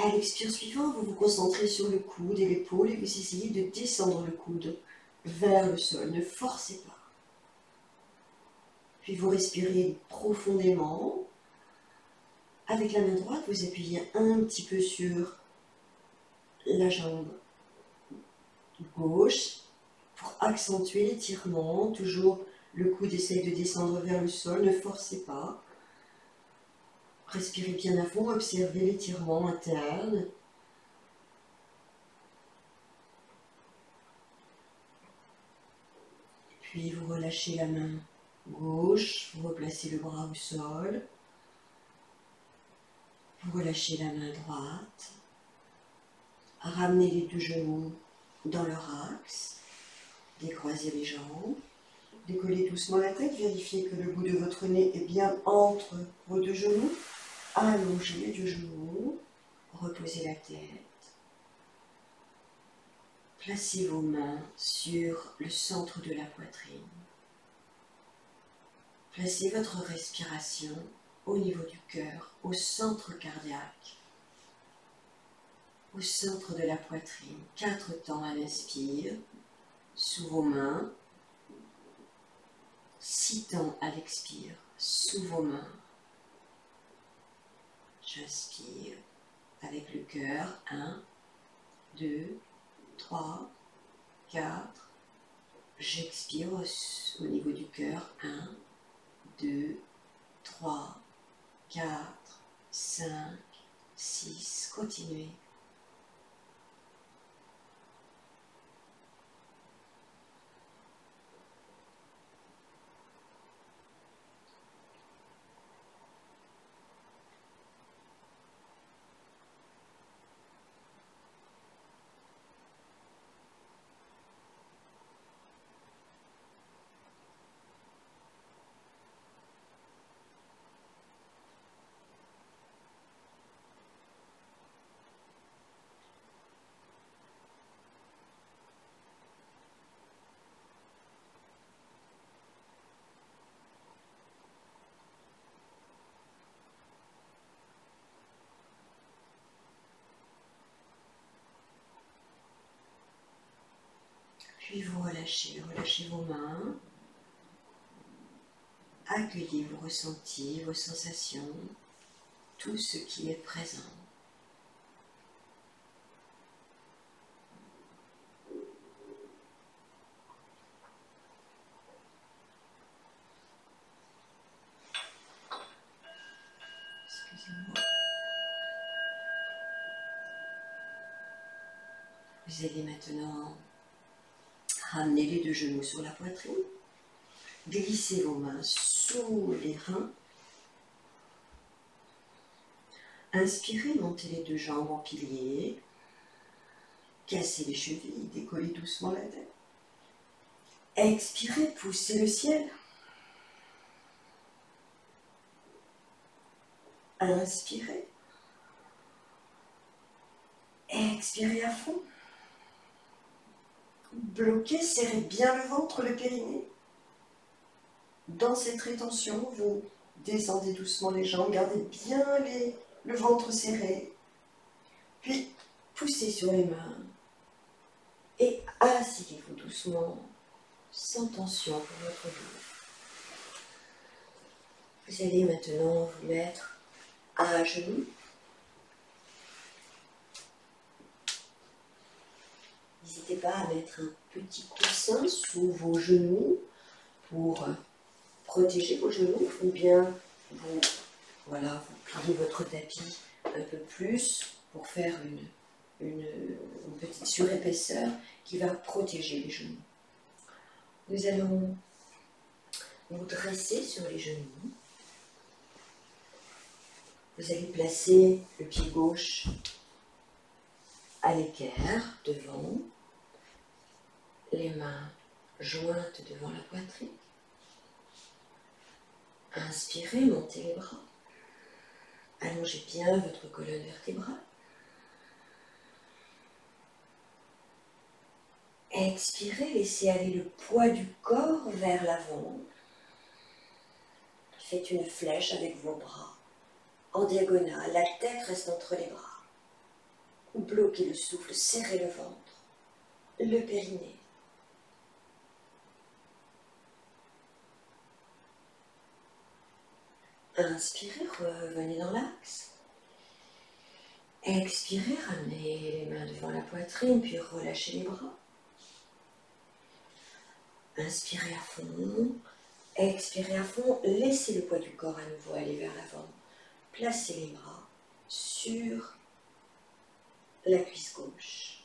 À l'expire suivante, vous vous concentrez sur le coude et l'épaule et vous essayez de descendre le coude vers le sol. Ne forcez pas. Puis vous respirez profondément. Avec la main droite, vous appuyez un petit peu sur la jambe gauche pour accentuer l'étirement. Toujours le coude essaye de descendre vers le sol, ne forcez pas. Respirez bien à fond, observez l'étirement interne. Puis vous relâchez la main gauche, vous replacez le bras au sol. Vous relâchez la main droite. Ramenez les deux genoux dans leur axe. Décroisez les jambes. Décollez doucement la tête. Vérifiez que le bout de votre nez est bien entre vos deux genoux. Allongez les deux genoux. Reposez la tête. Placez vos mains sur le centre de la poitrine. Placez votre respiration au niveau du cœur, au centre cardiaque, au centre de la poitrine. 4 temps à l'inspire, sous vos mains. 6 temps à l'expire, sous vos mains. J'inspire avec le cœur. 1, 2, 3, 4. J'expire au niveau du cœur. 1, 2, 3, 4, 5, 6. Continuez. Puis vous relâchez vos mains. accueillez vos ressentis, vos sensations, tout ce qui est présent. Excusez-moi. Vous allez maintenant ramener les deux genoux sur la poitrine. Glissez vos mains sous les reins. Inspirez, montez les deux jambes en pilier. Cassez les chevilles, décollez doucement la tête. Expirez, poussez le ciel. Inspirez. Expirez à fond. Bloquez, serrez bien le ventre, le périnée. Dans cette rétention, vous descendez doucement les jambes, gardez bien le ventre serré. Puis, poussez sur les mains et asseyez-vous doucement, sans tension pour votre dos. Vous allez maintenant vous mettre à genoux. N'hésitez pas à mettre un petit coussin sous vos genoux pour protéger vos genoux, ou bien vous pliez votre tapis un peu plus pour faire une petite surépaisseur qui va protéger les genoux. Nous allons nous dresser sur les genoux. Vous allez placer le pied gauche à l'équerre, devant, les mains jointes devant la poitrine. Inspirez, montez les bras. Allongez bien votre colonne vertébrale. Expirez, laissez aller le poids du corps vers l'avant. Faites une flèche avec vos bras en diagonale. La tête reste entre les bras. Bloquez le souffle, serrez le ventre, le périnée. Inspirez, revenez dans l'axe. Expirez, ramenez les mains devant la poitrine, puis relâchez les bras. Inspirez à fond, expirez à fond, laissez le poids du corps à nouveau aller vers l'avant. Placez les bras sur la cuisse gauche.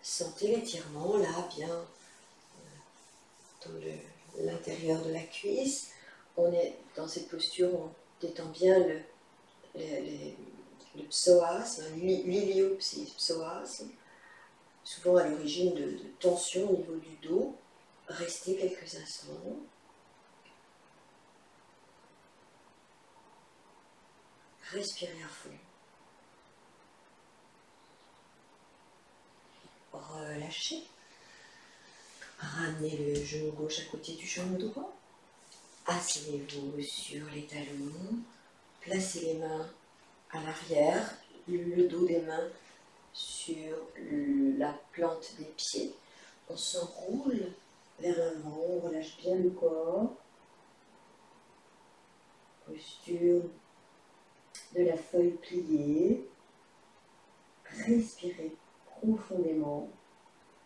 Sentez l'étirement là, bien dans l'intérieur de la cuisse. On est dans cette posture, on détend bien le psoas, l'iliopsoas, souvent à l'origine de tension au niveau du dos. Restez quelques instants. Respirez à fond. Relâchez. Ramenez le genou gauche à côté du genou droit. Asseyez-vous sur les talons. Placez les mains à l'arrière, le dos des mains sur la plante des pieds. On s'enroule vers l'avant, on relâche bien le corps. Posture de la feuille pliée. Respirez profondément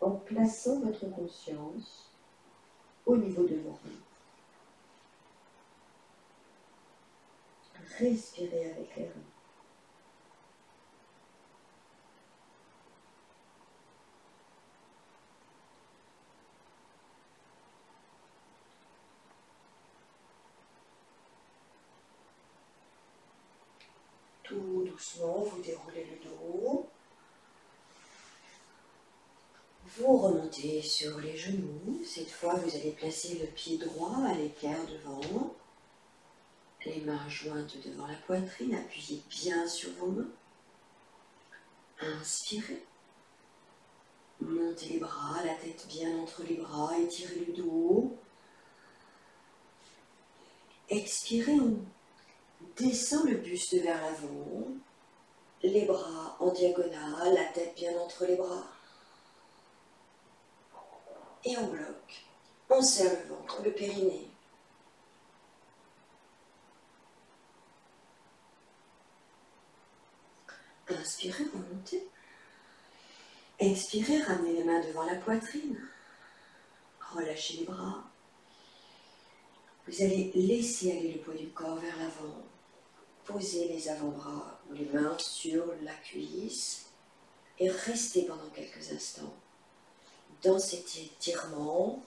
en plaçant votre conscience au niveau de vos reins. Respirez avec les reins. Tout doucement, vous déroulez le dos. Vous remontez sur les genoux. Cette fois, vous allez placer le pied droit à l'équerre devant. Les mains jointes devant la poitrine. Appuyez bien sur vos mains. Inspirez. Montez les bras, la tête bien entre les bras. Étirez le dos. Expirez. On descend le buste vers l'avant. Les bras en diagonale, la tête bien entre les bras. Et on bloque. On serre le ventre, le périnée. Inspirez, remontez. Expirez, ramenez les mains devant la poitrine. Relâchez les bras. Vous allez laisser aller le poids du corps vers l'avant. Posez les avant-bras ou les mains sur la cuisse et restez pendant quelques instants dans cet étirement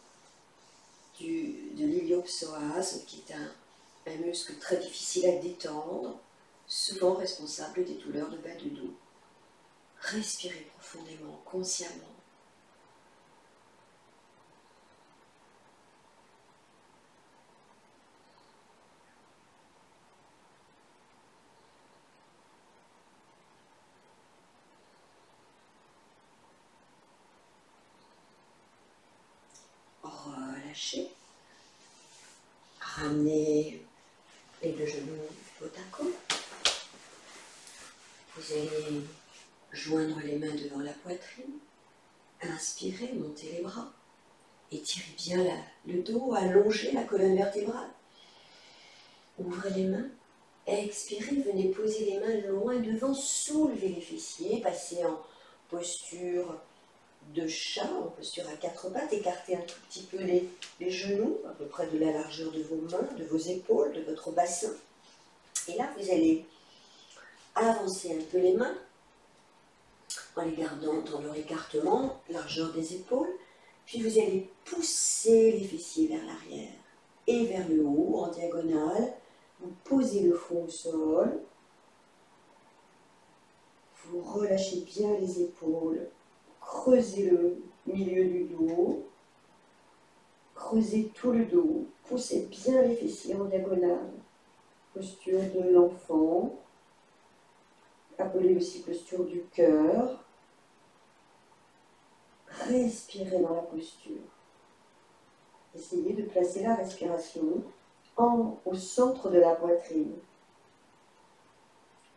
de l'iliopsoas, qui est un muscle très difficile à détendre, souvent responsable des douleurs de bas de dos. Respirez profondément, consciemment. Relâchez. Ramenez les deux genoux côte à côte. Vous allez joindre les mains devant la poitrine. Inspirez, montez les bras. Étirez bien le dos, allongez la colonne vertébrale. Ouvrez les mains. Expirez, venez poser les mains loin devant, soulevez les fessiers, passez en posture de chat, en posture à quatre pattes, écartez un tout petit peu les genoux, à peu près de la largeur de vos mains, de vos épaules, de votre bassin. Et là, vous allez avancer un peu les mains, en les gardant dans leur écartement, largeur des épaules, puis vous allez pousser les fessiers vers l'arrière et vers le haut, en diagonale. Vous posez le front au sol, vous relâchez bien les épaules, creusez le milieu du dos, creusez tout le dos, poussez bien les fessiers en diagonale, posture de l'enfant, appelée aussi posture du cœur. Respirez dans la posture. Essayez de placer la respiration au centre de la poitrine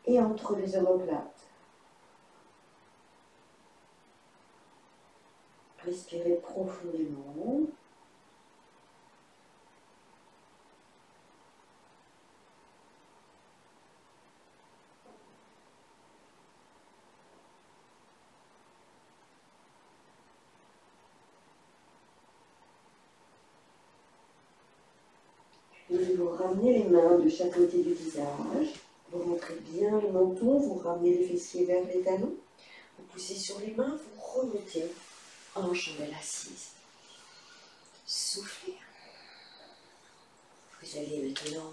et entre les omoplates. Respirez profondément. Puis vous ramenez les mains de chaque côté du visage. Vous rentrez bien le menton, vous ramenez les fessiers vers les talons. Vous poussez sur les mains, vous remontez en chandelle assise. Soufflez. Vous allez maintenant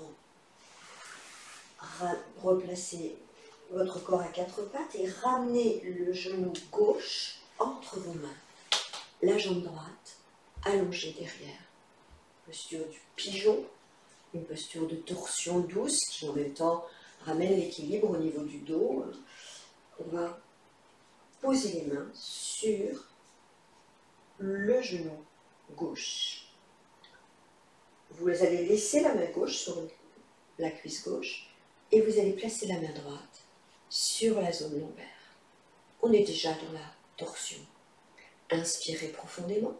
replacer votre corps à quatre pattes et ramener le genou gauche entre vos mains. La jambe droite allongée derrière. Posture du pigeon, une posture de torsion douce qui en même temps ramène l'équilibre au niveau du dos. On va poser les mains sur le genou gauche. Vous allez laisser la main gauche sur la cuisse gauche et vous allez placer la main droite sur la zone lombaire. On est déjà dans la torsion. Inspirez profondément.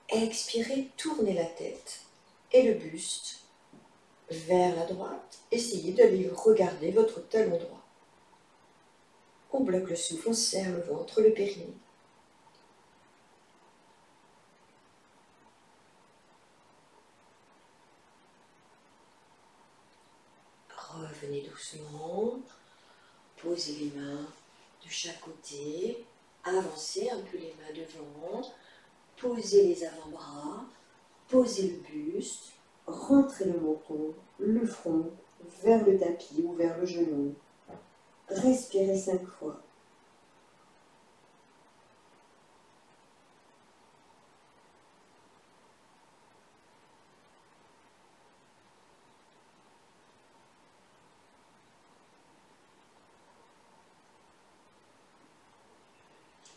Expirez, tournez la tête et le buste vers la droite. Essayez d'aller regarder votre talon droit. On bloque le souffle, on serre le ventre, le périnée. Revenez doucement, posez les mains de chaque côté, avancez un peu les mains devant, posez les avant-bras, posez le buste, rentrez le menton, le front vers le tapis ou vers le genou. Respirez 5 fois.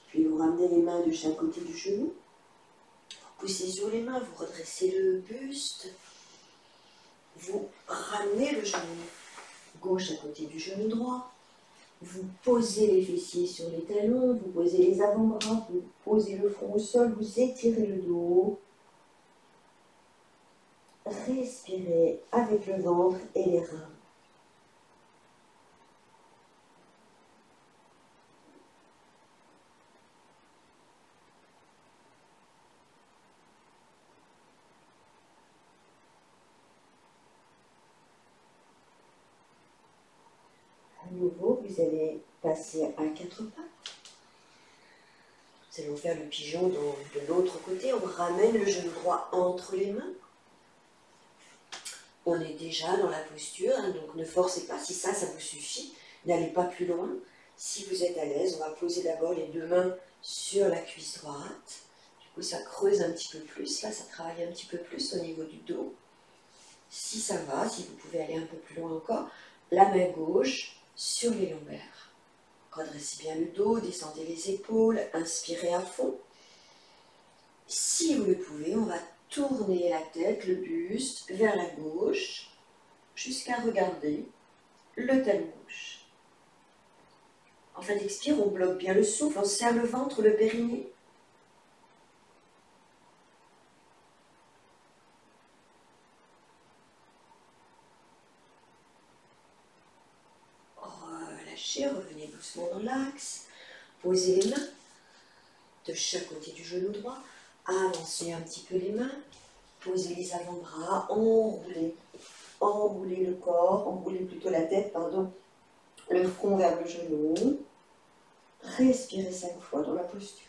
Puis vous ramenez les mains de chaque côté du genou. Vous poussez sur les mains, vous redressez le buste. Vous ramenez le genou gauche à côté du genou droit. Vous posez les fessiers sur les talons, vous posez les avant-bras, vous posez le front au sol, vous étirez le dos. Respirez avec le ventre et les reins. À nouveau, vous allez passer à quatre pattes. Nous allons faire le pigeon de l'autre côté. On ramène le genou droit entre les mains. On est déjà dans la posture, hein, donc ne forcez pas. Si ça vous suffit, n'allez pas plus loin. Si vous êtes à l'aise, on va poser d'abord les deux mains sur la cuisse droite. Du coup, ça creuse un petit peu plus. Là, ça travaille un petit peu plus au niveau du dos. Si ça va, si vous pouvez aller un peu plus loin encore, la main gauche sur les lombaires. Redressez bien le dos, descendez les épaules, inspirez à fond. Si vous le pouvez, on va tourner la tête, le buste vers la gauche, jusqu'à regarder le talon gauche. En fin d'expire, on bloque bien le souffle, on serre le ventre, le périnée. Relâchez, revenez doucement dans l'axe. Posez les mains de chaque côté du genou droit. Avancez un petit peu les mains. Posez les avant-bras, enroulez le corps, enroulez plutôt la tête, pardon, le front vers le genou. Respirez 5 fois dans la posture.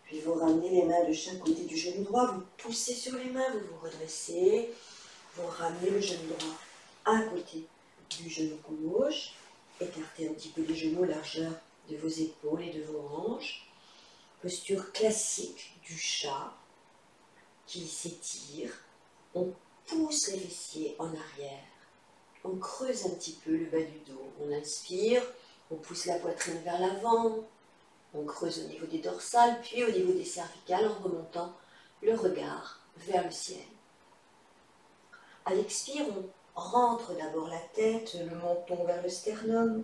Puis vous ramenez les mains de chaque côté du genou droit, vous poussez sur les mains, vous vous redressez, vous ramenez le genou droit à côté du genou gauche, écartez un petit peu les genoux, largeur de vos épaules et de vos hanches. Posture classique du chat qui s'étire. On pousse les fessiers en arrière. On creuse un petit peu le bas du dos. On inspire, on pousse la poitrine vers l'avant. On creuse au niveau des dorsales, puis au niveau des cervicales en remontant le regard vers le ciel. À l'expire, on rentre d'abord la tête, le menton vers le sternum.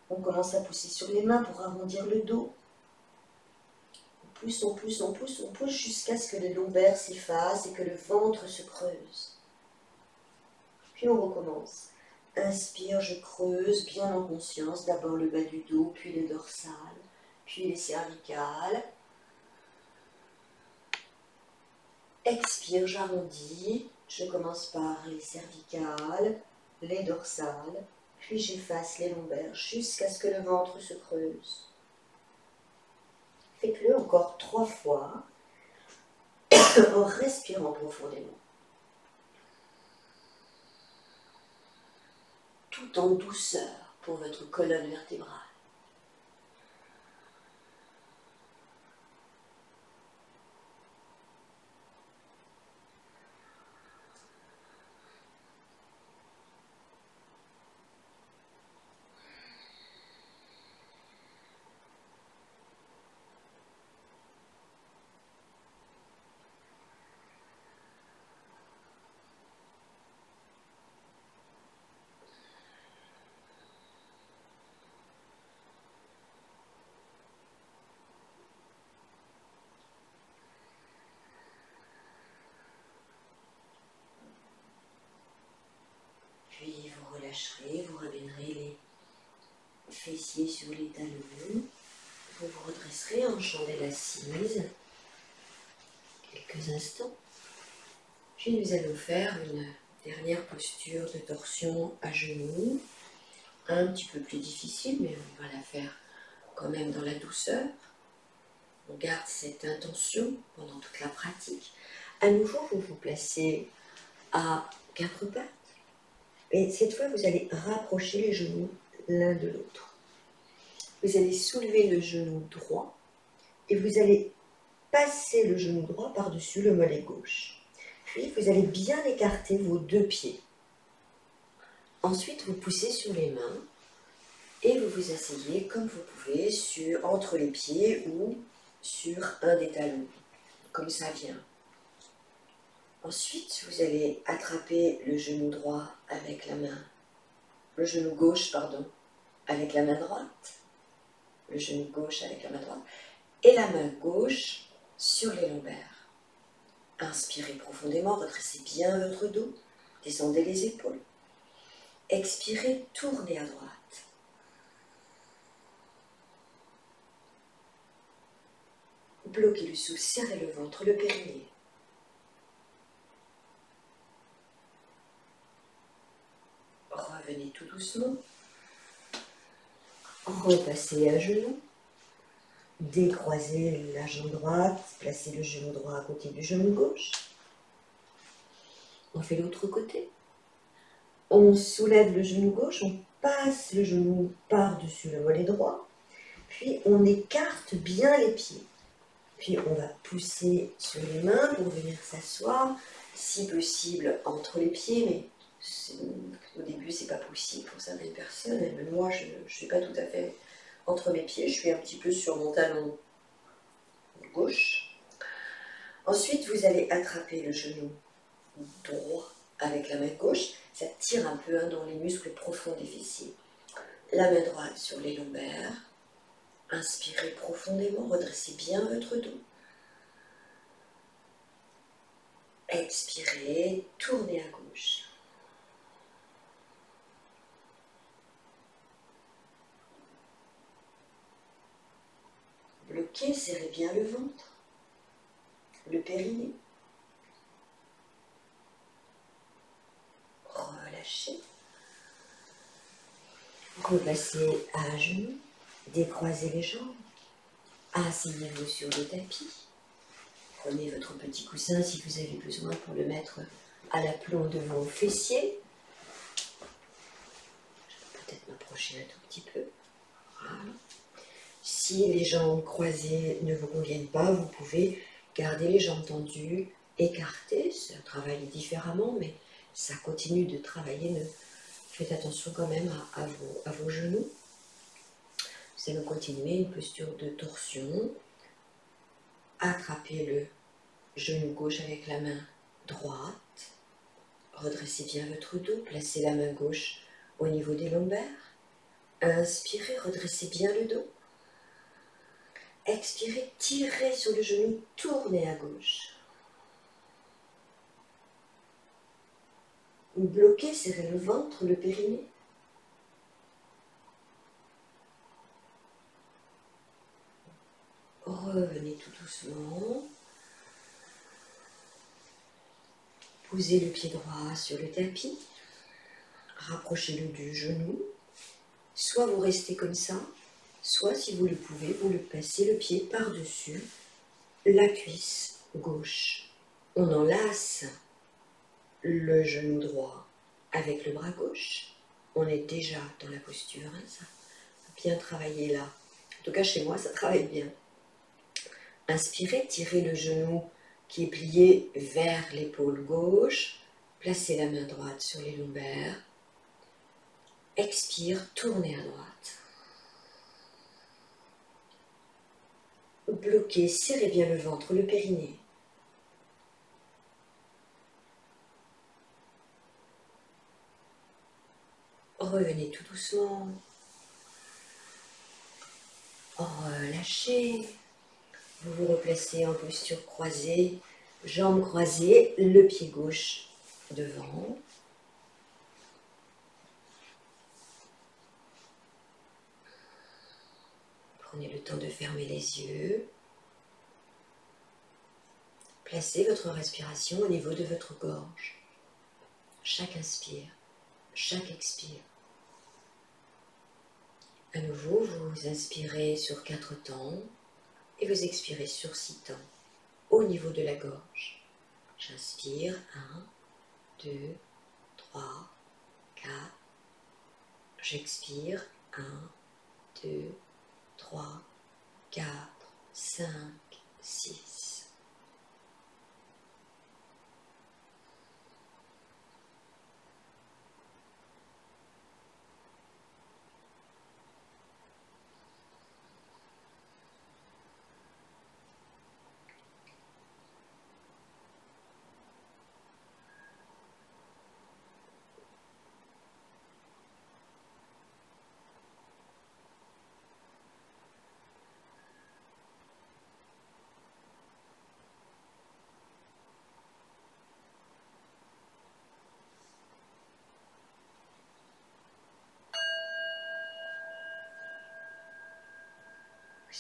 On commence à pousser sur les mains pour arrondir le dos. On pousse, on pousse, on pousse, on pousse jusqu'à ce que les lombaires s'effacent et que le ventre se creuse. Puis on recommence. Inspire, je creuse bien en conscience, d'abord le bas du dos, puis les dorsales, puis les cervicales. Expire, j'arrondis. Je commence par les cervicales, les dorsales, puis j'efface les lombaires jusqu'à ce que le ventre se creuse. Faites-le encore 3 fois en respirant profondément. Tout en douceur pour votre colonne vertébrale. Puis vous relâcherez, vous ramènerez les fessiers sur les talons. Vous vous redresserez en chant l'assise quelques instants. Puis nous allons faire une dernière posture de torsion à genoux, un petit peu plus difficile, mais on va la faire quand même dans la douceur. On garde cette intention pendant toute la pratique. À nouveau, vous vous placez à 4 pattes. Et cette fois, vous allez rapprocher les genoux l'un de l'autre. Vous allez soulever le genou droit et vous allez passer le genou droit par-dessus le mollet gauche. Puis, vous allez bien écarter vos 2 pieds. Ensuite, vous poussez sur les mains et vous vous asseyez comme vous pouvez entre les pieds ou sur un des talons, comme ça vient. Ensuite, vous allez attraper le genou droit avec la main, le genou gauche, pardon, avec la main droite, le genou gauche avec la main droite, et la main gauche sur les lombaires. Inspirez profondément, redressez bien votre dos, Descendez les épaules. Expirez, tournez à droite. Bloquez le souffle, serrez le ventre, le périnée. Revenez tout doucement. Repassez à genoux. Décroisez la jambe droite, placez le genou droit à côté du genou gauche. On fait l'autre côté. On soulève le genou gauche, on passe le genou par-dessus le mollet droit, puis on écarte bien les pieds. Puis on va pousser sur les mains pour venir s'asseoir, si possible entre les pieds, mais au début c'est pas possible pour certaines personnes. Même moi je ne suis pas tout à fait entre mes pieds, je suis un petit peu sur mon talon gauche. Ensuite vous allez attraper le genou droit avec la main gauche, ça tire un peu dans les muscles profonds des fessiers. La main droite sur les lombaires, inspirez profondément, redressez bien votre dos. Expirez, tournez à gauche. Bloquez, serrez bien le ventre, le périnée. Relâchez. Repassez à genoux, décroisez les jambes. Asseyez-vous sur le tapis. Prenez votre petit coussin si vous avez besoin pour le mettre à l'aplomb devant vos fessiers. Je vais peut-être m'approcher un tout petit peu. Voilà. Si les jambes croisées ne vous conviennent pas, vous pouvez garder les jambes tendues, écartées. Ça travaille différemment, mais ça continue de travailler. Faites attention quand même à vos genoux. Vous allez continuer une posture de torsion. Attrapez le genou gauche avec la main droite. Redressez bien votre dos. Placez la main gauche au niveau des lombaires. Inspirez, redressez bien le dos. Expirez, tirez sur le genou, tournez à gauche. Bloquez, serrez le ventre, le périnée. Revenez tout doucement. Posez le pied droit sur le tapis. Rapprochez-le du genou. Soit vous restez comme ça, soit si vous le pouvez, vous le passez le pied par-dessus la cuisse gauche. On enlace le genou droit avec le bras gauche. On est déjà dans la posture, hein, ça a bien travaillé là. En tout cas chez moi ça travaille bien. Inspirez, tirez le genou qui est plié vers l'épaule gauche. Placez la main droite sur les lombaires. Expire, tournez à droite. Bloquez, serrez bien le ventre, le périnée. Revenez tout doucement. Relâchez. Vous vous replacez en posture croisée, jambes croisées, le pied gauche devant. Prenez le temps de fermer les yeux. Placez votre respiration au niveau de votre gorge. Chaque inspire, chaque expire. À nouveau, vous inspirez sur 4 temps et vous expirez sur 6 temps au niveau de la gorge. J'inspire 1, 2, 3, 4. J'expire 1, 2, 3, 4, 5, 6.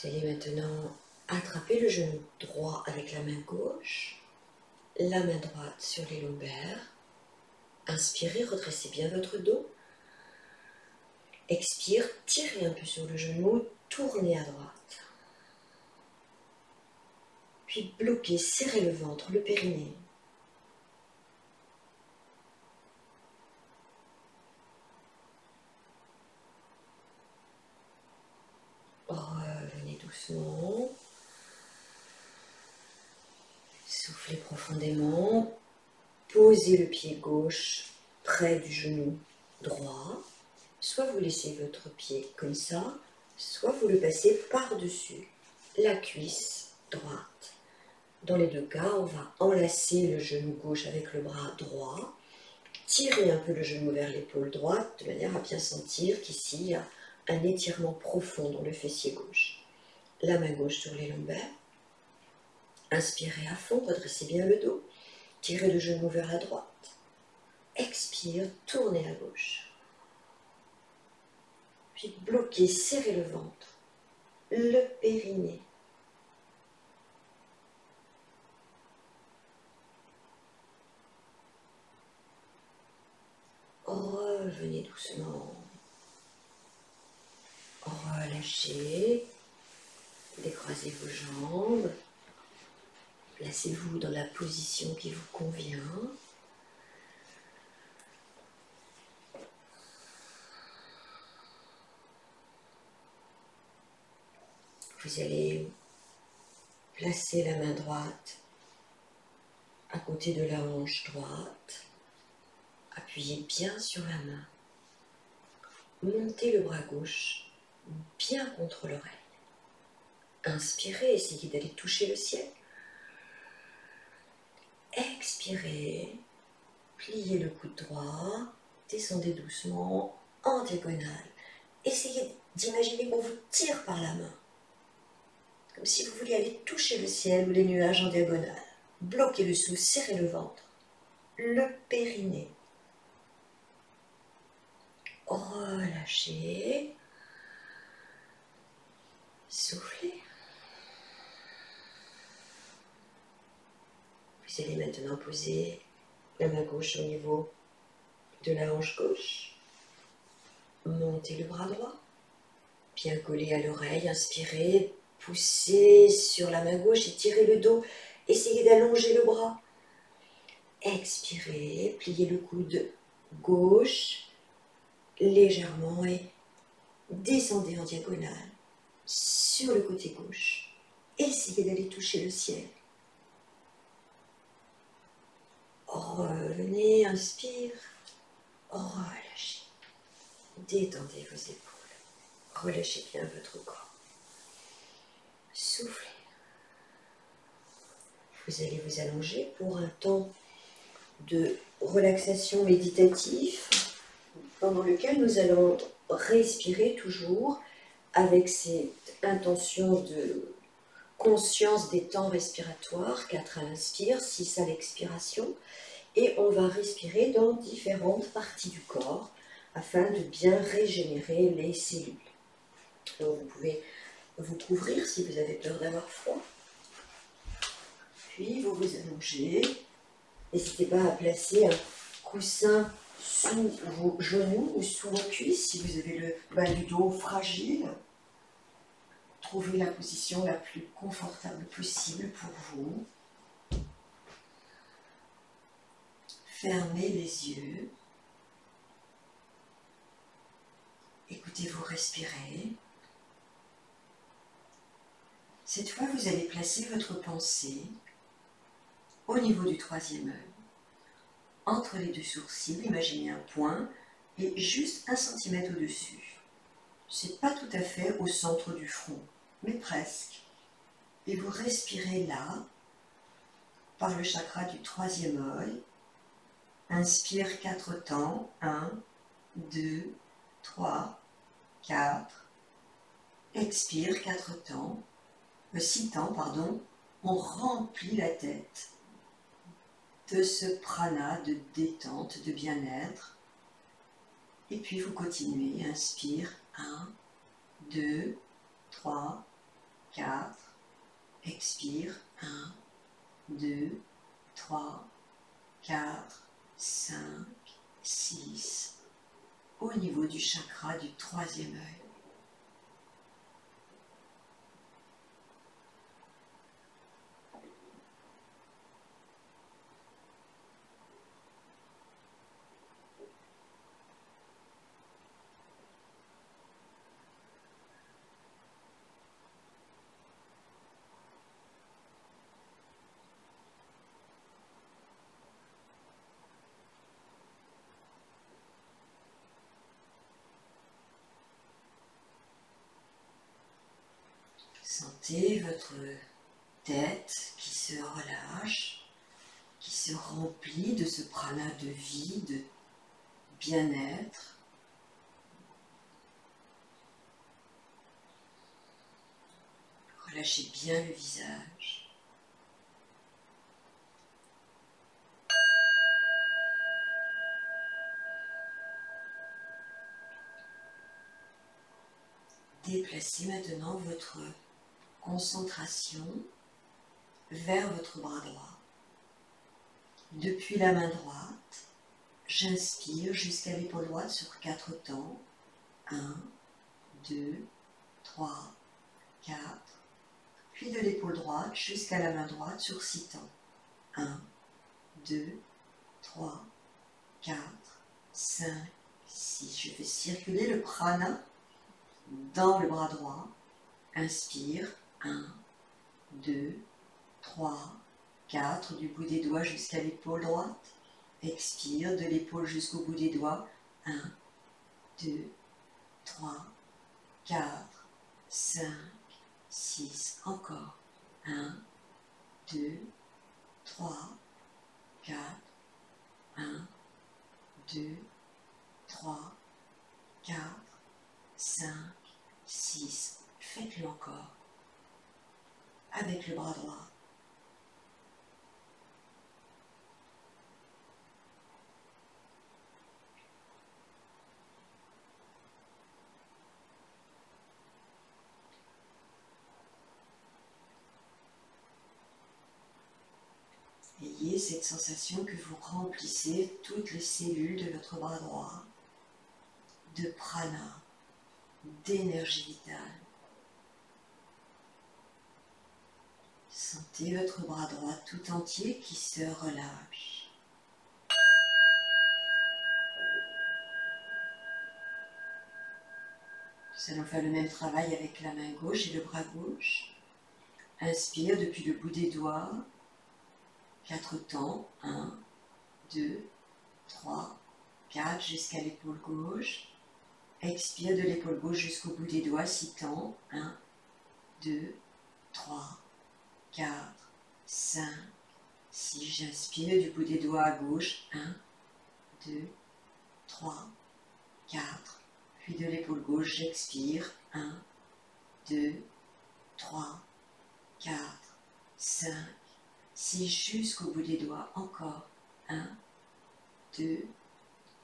Vous allez maintenant attraper le genou droit avec la main gauche, la main droite sur les lombaires. Inspirez, redressez bien votre dos. Expire, tirez un peu sur le genou, tournez à droite. Puis bloquez, serrez le ventre, le périnée. Revenez doucement. Soufflez profondément. Posez le pied gauche près du genou droit. Soit vous laissez votre pied comme ça, soit vous le passez par-dessus la cuisse droite. Dans les deux cas, on va enlacer le genou gauche avec le bras droit, tirer un peu le genou vers l'épaule droite, de manière à bien sentir qu'ici, il y a un étirement profond dans le fessier gauche. La main gauche sur les lombaires. Inspirez à fond, redressez bien le dos. Tirez le genou vers la droite. Expire, tournez à gauche. Puis bloquez, serrez le ventre, le périnée. Revenez doucement. Relâchez. Décroisez vos jambes. Placez-vous dans la position qui vous convient. Vous allez placer la main droite à côté de la hanche droite. Appuyez bien sur la main. Montez le bras gauche bien contre l'oreille. Inspirez, essayez d'aller toucher le ciel. Expirez, pliez le coude droit, descendez doucement en diagonale. Essayez d'imaginer qu'on vous tire par la main, comme si vous vouliez aller toucher le ciel ou les nuages en diagonale. Bloquez le souffle, serrez le ventre, le périnée. Relâchez, soufflez. Vous allez maintenant poser la main gauche au niveau de la hanche gauche. Montez le bras droit, bien collé à l'oreille. Inspirez, poussez sur la main gauche et tirez le dos. Essayez d'allonger le bras. Expirez, pliez le coude gauche légèrement et descendez en diagonale sur le côté gauche. Essayez d'aller toucher le ciel. Revenez, inspire, relâchez. Détendez vos épaules. Relâchez bien votre corps. Soufflez. Vous allez vous allonger pour un temps de relaxation méditatif pendant lequel nous allons respirer toujours avec cette intention de conscience des temps respiratoires, 4 à l'inspire, 6 à l'expiration, et on va respirer dans différentes parties du corps afin de bien régénérer les cellules. Donc vous pouvez vous couvrir si vous avez peur d'avoir froid, puis vous vous allongez. N'hésitez pas à placer un coussin sous vos genoux ou sous vos cuisses si vous avez le bas du dos fragile. Trouvez la position la plus confortable possible pour vous. Fermez les yeux. Écoutez-vous respirer. Cette fois, vous allez placer votre pensée au niveau du 3e œil. Entre les 2 sourcils, imaginez un point et juste 1 cm au-dessus. C'est pas tout à fait au centre du front, mais presque. Et vous respirez là, par le chakra du 3e œil. Inspire 4 temps. 1, 2, 3, 4. Expire 4 temps. 6 temps, pardon. On remplit la tête de ce prana de détente, de bien-être. Et puis vous continuez. Inspire 1, 2, 3, 4. Expire. 1, 2, 3, 4, 5, 6. Au niveau du chakra du troisième œil. Sentez votre tête qui se relâche, qui se remplit de ce prana de vie, de bien-être. Relâchez bien le visage. Déplacez maintenant votre concentration vers votre bras droit. Depuis la main droite, j'inspire jusqu'à l'épaule droite sur 4 temps. 1, 2, 3, 4. Puis de l'épaule droite jusqu'à la main droite sur 6 temps. 1, 2, 3, 4, 5, 6. Je fais circuler le prana dans le bras droit. Inspire. 1, 2, 3, 4, du bout des doigts jusqu'à l'épaule droite. Expire, de l'épaule jusqu'au bout des doigts. 1, 2, 3, 4, 5, 6. Encore. 1, 2, 3, 4, 1, 2, 3, 4, 5, 6. Faites-le encore. Avec le bras droit. Ayez cette sensation que vous remplissez toutes les cellules de votre bras droit de prana, d'énergie vitale. Sentez votre bras droit tout entier qui se relâche. Nous allons faire le même travail avec la main gauche et le bras gauche. Inspire depuis le bout des doigts. 4 temps. 1, 2, 3, 4 jusqu'à l'épaule gauche. Expire de l'épaule gauche jusqu'au bout des doigts. 6 temps. 1, 2, 3, 4, 5, 6. J'inspire du bout des doigts à gauche. 1, 2, 3, 4. Puis de l'épaule gauche, j'expire. 1, 2, 3, 4, 5, 6. Jusqu'au bout des doigts. Encore. 1, 2,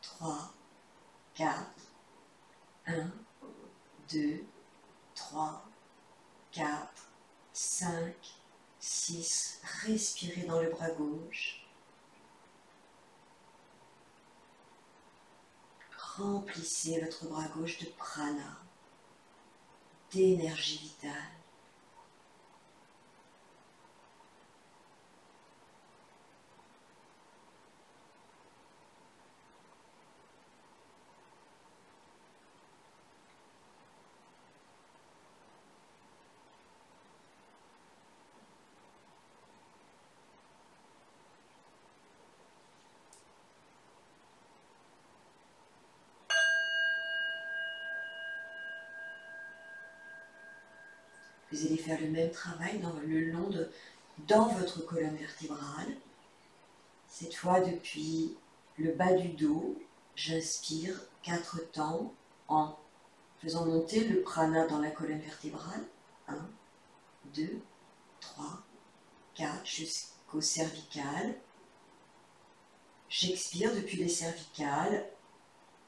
3, 4. 1, 2, 3, 4, 5, 6. Respirez dans le bras gauche. Remplissez votre bras gauche de prana, d'énergie vitale. Vous allez faire le même travail dans votre colonne vertébrale. Cette fois, depuis le bas du dos, j'inspire 4 temps en faisant monter le prana dans la colonne vertébrale. 1, 2, 3, 4, jusqu'au cervical. J'expire depuis les cervicales,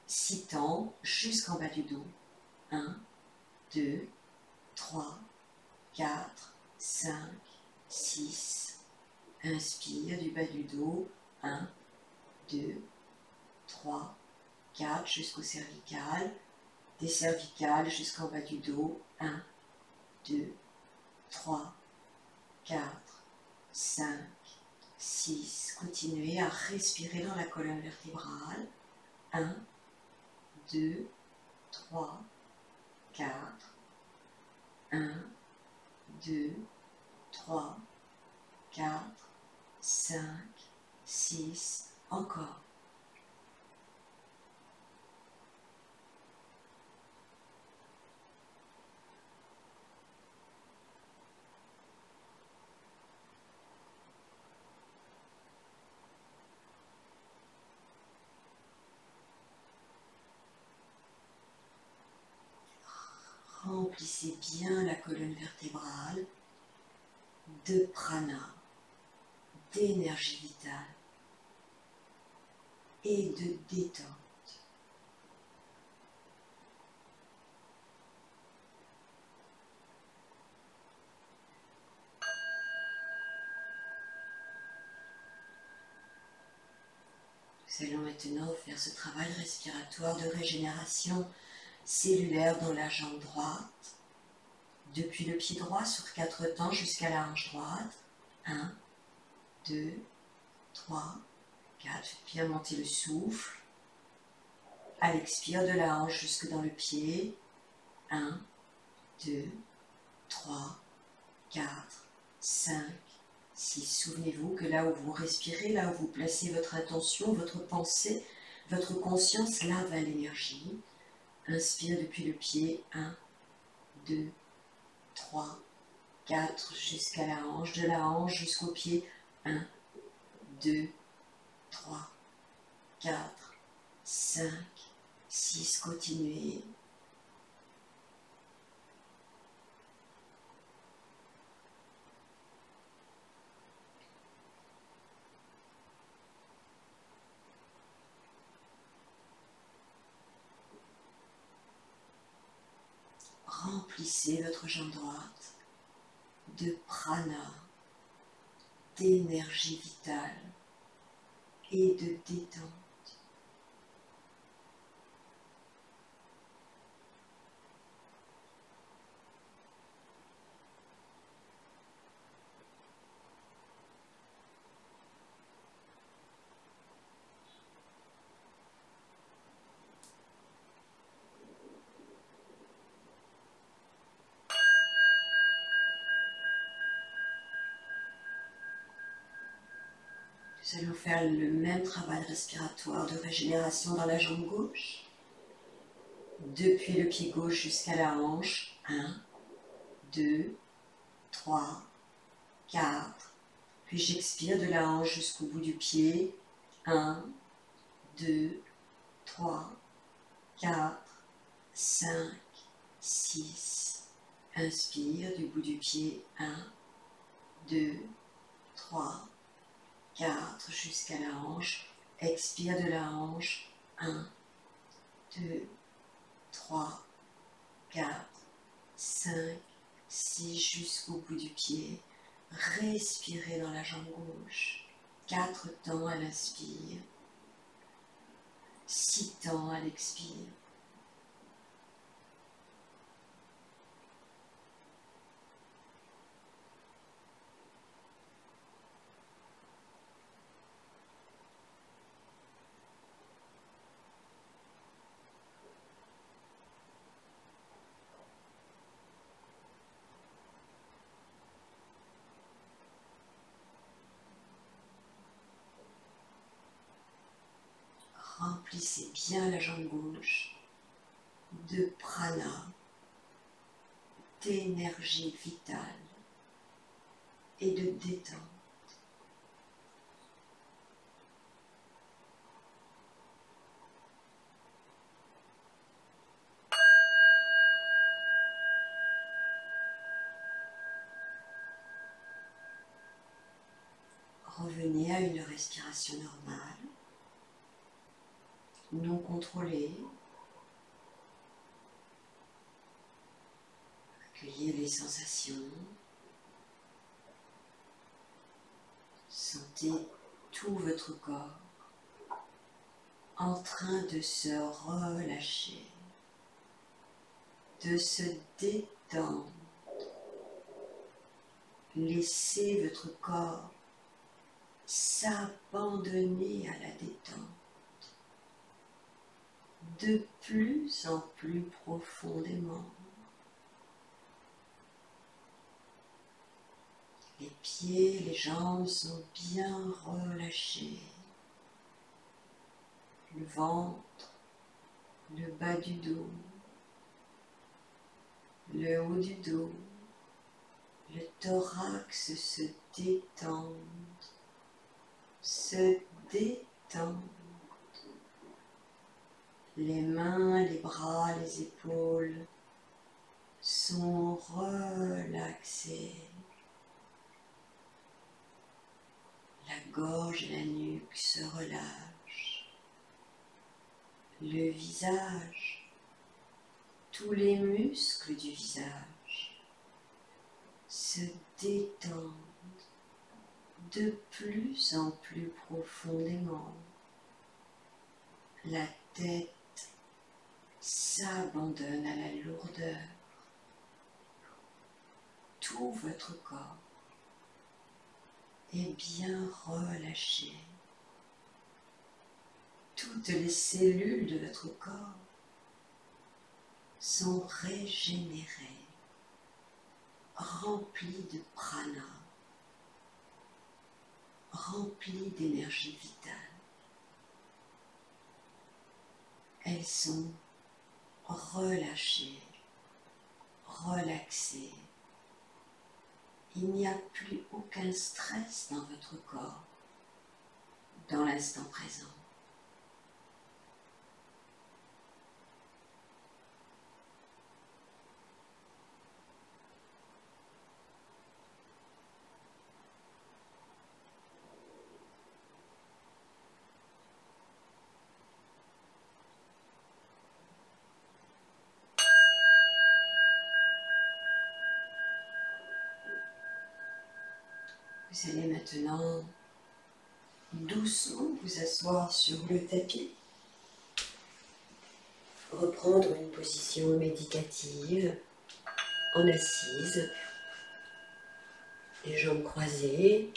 6 temps jusqu'en bas du dos. 1, 2, 3, 4, 5, 6. Inspire du bas du dos. 1, 2, 3, 4 jusqu'au cervical. Des cervicales jusqu'en bas du dos. 1, 2, 3, 4, 5, 6. Continuez à respirer dans la colonne vertébrale. 1, 2, 3, 4. 1, 2, 3, 4, 5, 6. Encore. Remplissez bien la colonne vertébrale de prana, d'énergie vitale et de détente. Nous allons maintenant faire ce travail respiratoire de régénération cellulaire dans la jambe droite, depuis le pied droit sur 4 temps jusqu'à la hanche droite. 1, 2, 3, 4. Faites bien monter le souffle. À l'expire de la hanche jusque dans le pied. 1, 2, 3, 4, 5, 6. Souvenez-vous que là où vous respirez, là où vous placez votre attention, votre pensée, votre conscience, là va l'énergie. Inspire depuis le pied. 1, 2, 3, 4, jusqu'à la hanche, de la hanche jusqu'au pied. 1, 2, 3, 4, 5, 6. Continuez. Remplissez votre jambe droite de prana, d'énergie vitale et de détente. Nous allons faire le même travail respiratoire de régénération dans la jambe gauche. Depuis le pied gauche jusqu'à la hanche. 1, 2, 3, 4. Puis j'expire de la hanche jusqu'au bout du pied. 1, 2, 3, 4, 5, 6. Inspire du bout du pied. 1, 2, 3, 4 jusqu'à la hanche. Expire de la hanche. 1, 2, 3, 4, 5, 6 jusqu'au bout du pied. Respirez dans la jambe gauche. 4 temps à l'inspire. 6 temps à l'expire. Remplissez bien la jambe gauche de prana, d'énergie vitale et de détente. Revenez à une respiration normale, non contrôlée. Accueillez les sensations. Sentez tout votre corps en train de se relâcher, de se détendre. Laissez votre corps s'abandonner à la détente de plus en plus profondément. Les pieds, les jambes sont bien relâchés. Le ventre, le bas du dos, le haut du dos, le thorax se détend, se détend. Les mains, les bras, les épaules sont relaxés. La gorge et la nuque se relâchent. Le visage, tous les muscles du visage se détendent de plus en plus profondément. La tête s'abandonne à la lourdeur. Tout votre corps est bien relâché. Toutes les cellules de votre corps sont régénérées, remplies de prana, remplies d'énergie vitale. Elles sont relâchées, relaxées. Il n'y a plus aucun stress dans votre corps, dans l'instant présent. Vous allez maintenant doucement vous asseoir sur le tapis, reprendre une position méditative en assise, les jambes croisées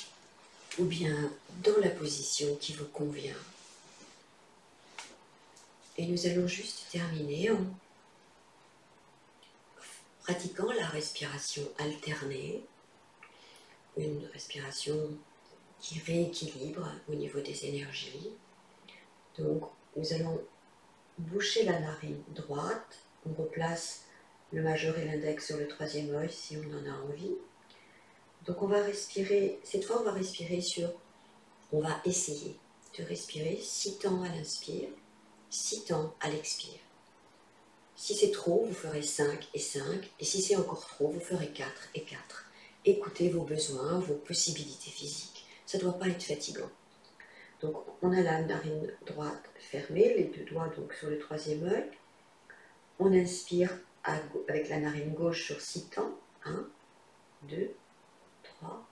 ou bien dans la position qui vous convient. Et nous allons juste terminer en pratiquant la respiration alternée, une respiration qui rééquilibre au niveau des énergies. Donc nous allons boucher la narine droite, on replace le majeur et l'index sur le troisième œil si on en a envie. Donc on va respirer, cette fois on va respirer on va essayer de respirer 6 temps à l'inspire, 6 temps à l'expire. Si c'est trop, vous ferez 5 et 5, et si c'est encore trop, vous ferez 4 et 4. Écoutez vos besoins, vos possibilités physiques. Ça ne doit pas être fatigant. Donc on a la narine droite fermée, les deux doigts donc sur le troisième œil. On inspire avec la narine gauche sur 6 temps. 1, 2, 3,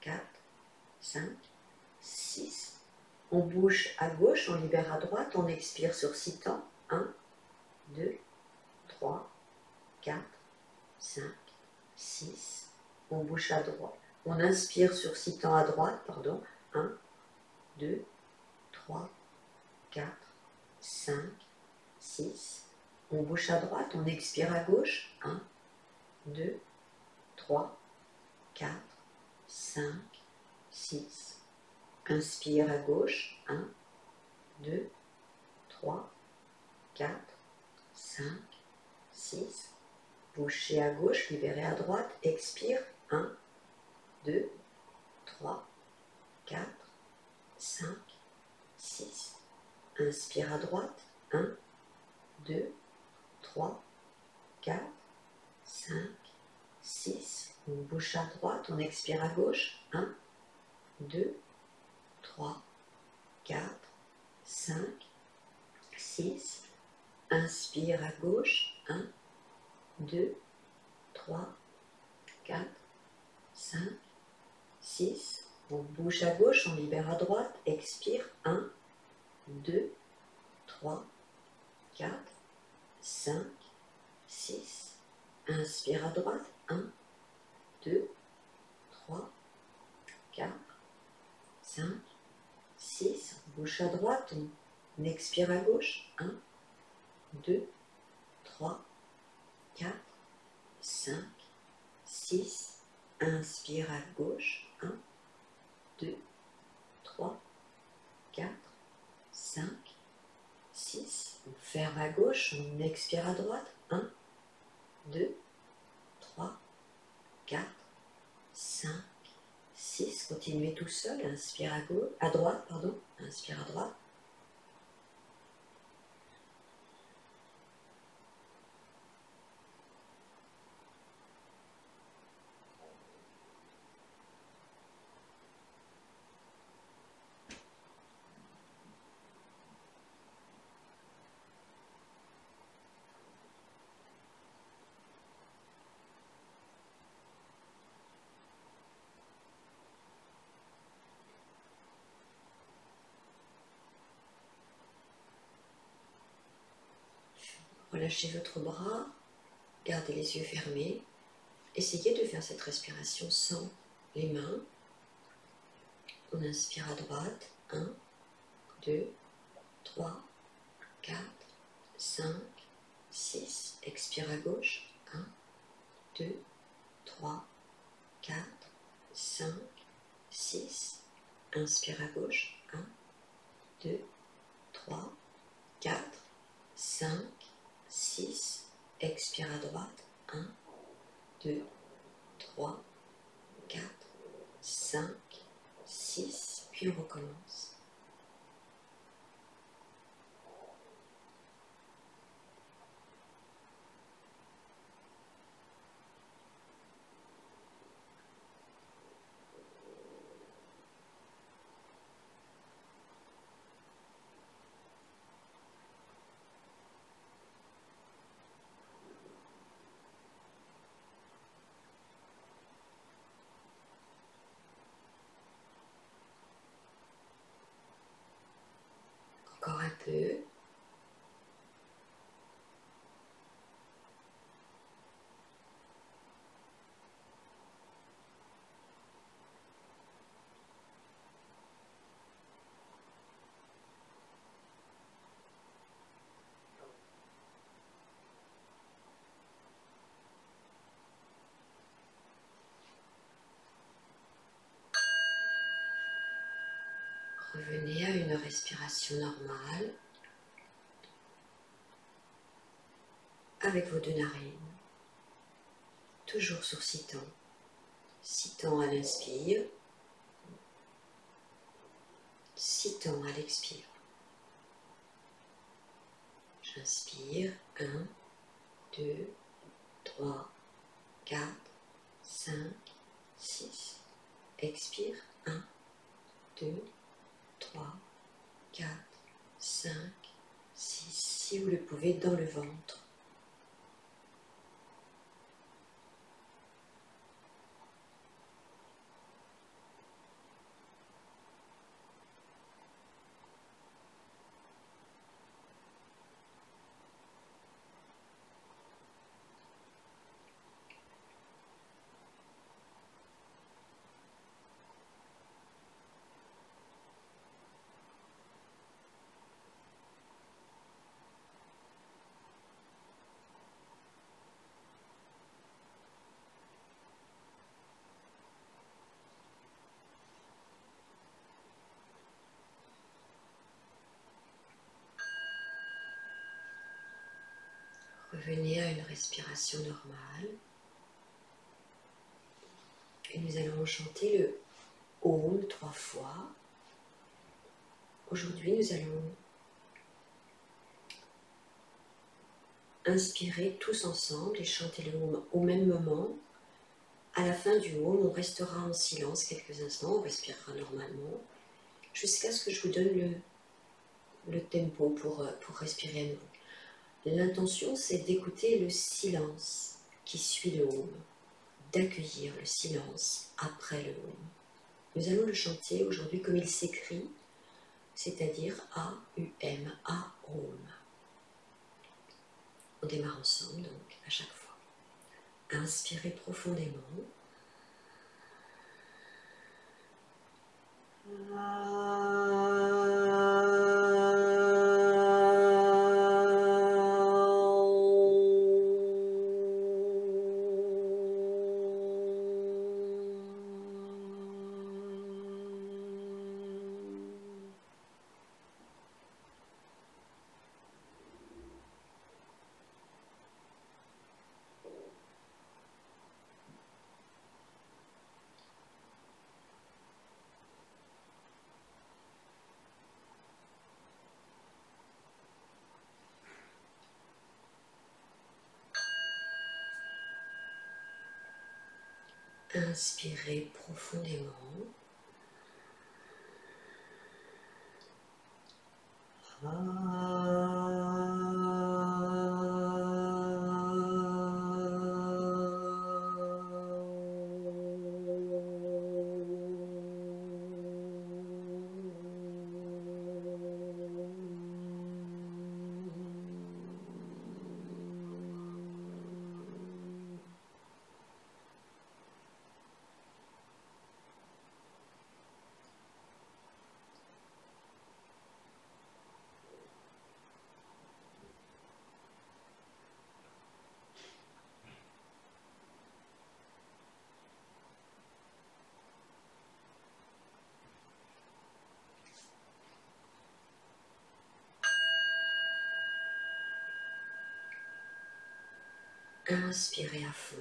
4, 5, 6. On bouge à gauche, on libère à droite, on expire sur 6 temps. 1, 2, 3, 4, 5, 6. On bouge à droite. On inspire sur 6 temps à droite, pardon. 1, 2, 3, 4, 5, 6. On bouge à droite, on expire à gauche. 1, 2, 3, 4, 5, 6. Inspire à gauche. 1, 2, 3, 4, 5, 6. Bouchez à gauche, libérez à droite. Expire. 1, 2, 3, 4, 5, 6. Inspire à droite. 1, 2, 3, 4, 5, 6. On bouche à droite, on expire à gauche. 1, 2, 3, 4, 5, 6. Inspire à gauche. 1, 2, 3, 4, 5, 6. On bouge à gauche, on libère à droite. Expire. 1, 2, 3, 4, 5, 6. Inspire à droite. 1, 2, 3, 4, 5, 6. On bouge à droite. On expire à gauche. 1, 2, 3, 4, 5, 6. Inspire à gauche. 1, 2, 3, 4, 5, 6. On ferme à gauche, on expire à droite. 1, 2, 3, 4, 5, 6. Continuez tout seul. Inspire à gauche, à droite, pardon. Inspire à droite. Relâchez votre bras, gardez les yeux fermés. Essayez de faire cette respiration sans les mains. On inspire à droite. 1, 2, 3, 4, 5, 6. Expire à gauche. 1, 2, 3, 4, 5, 6. Inspire à gauche. 1, 2, 3, 4, 5, 6. Expire à droite. 1, 2, 3, 4, 5, 6. Puis on recommence. Encore un peu. Revenez à une respiration normale avec vos deux narines, toujours sur 6 temps. 6 temps à l'inspire, 6 temps à l'expire. J'inspire 1, 2, 3, 4, 5, 6. Expire 1, 2, 3, 4, 5, 6. Si vous le pouvez, dans le ventre. Revenez à une respiration normale. Et nous allons chanter le Om 3 fois. Aujourd'hui, nous allons inspirer tous ensemble et chanter le Om au même moment. À la fin du Om, on restera en silence quelques instants, on respirera normalement, jusqu'à ce que je vous donne le tempo pour respirer à nouveau. L'intention, c'est d'écouter le silence qui suit le home, d'accueillir le silence après le home. Nous allons le chanter aujourd'hui comme il s'écrit, c'est-à-dire A-U-M, A-Home. On démarre ensemble donc à chaque fois. Inspirez profondément. Inspirez profondément. Inspirez à fond.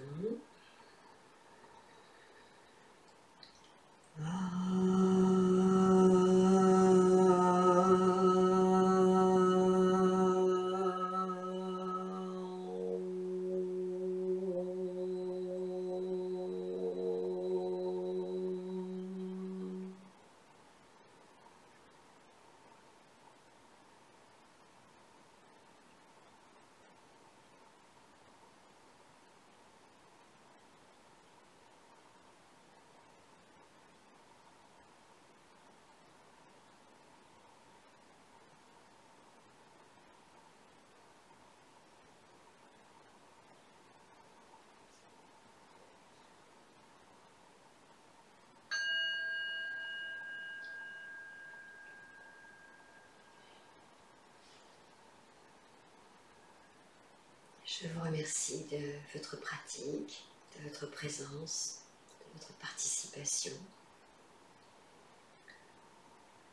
Je vous remercie de votre pratique, de votre présence, de votre participation.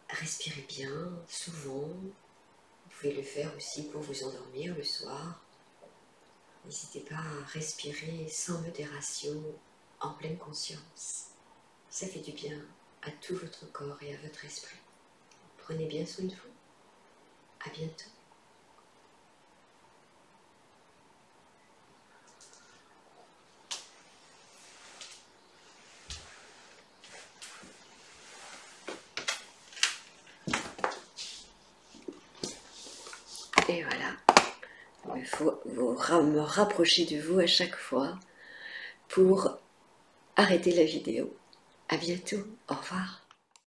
Respirez bien, souvent. Vous pouvez le faire aussi pour vous endormir le soir. N'hésitez pas à respirer sans modération, en pleine conscience. Ça fait du bien à tout votre corps et à votre esprit. Prenez bien soin de vous. À bientôt. Et voilà, il faut me rapprocher de vous à chaque fois pour arrêter la vidéo. À bientôt, au revoir.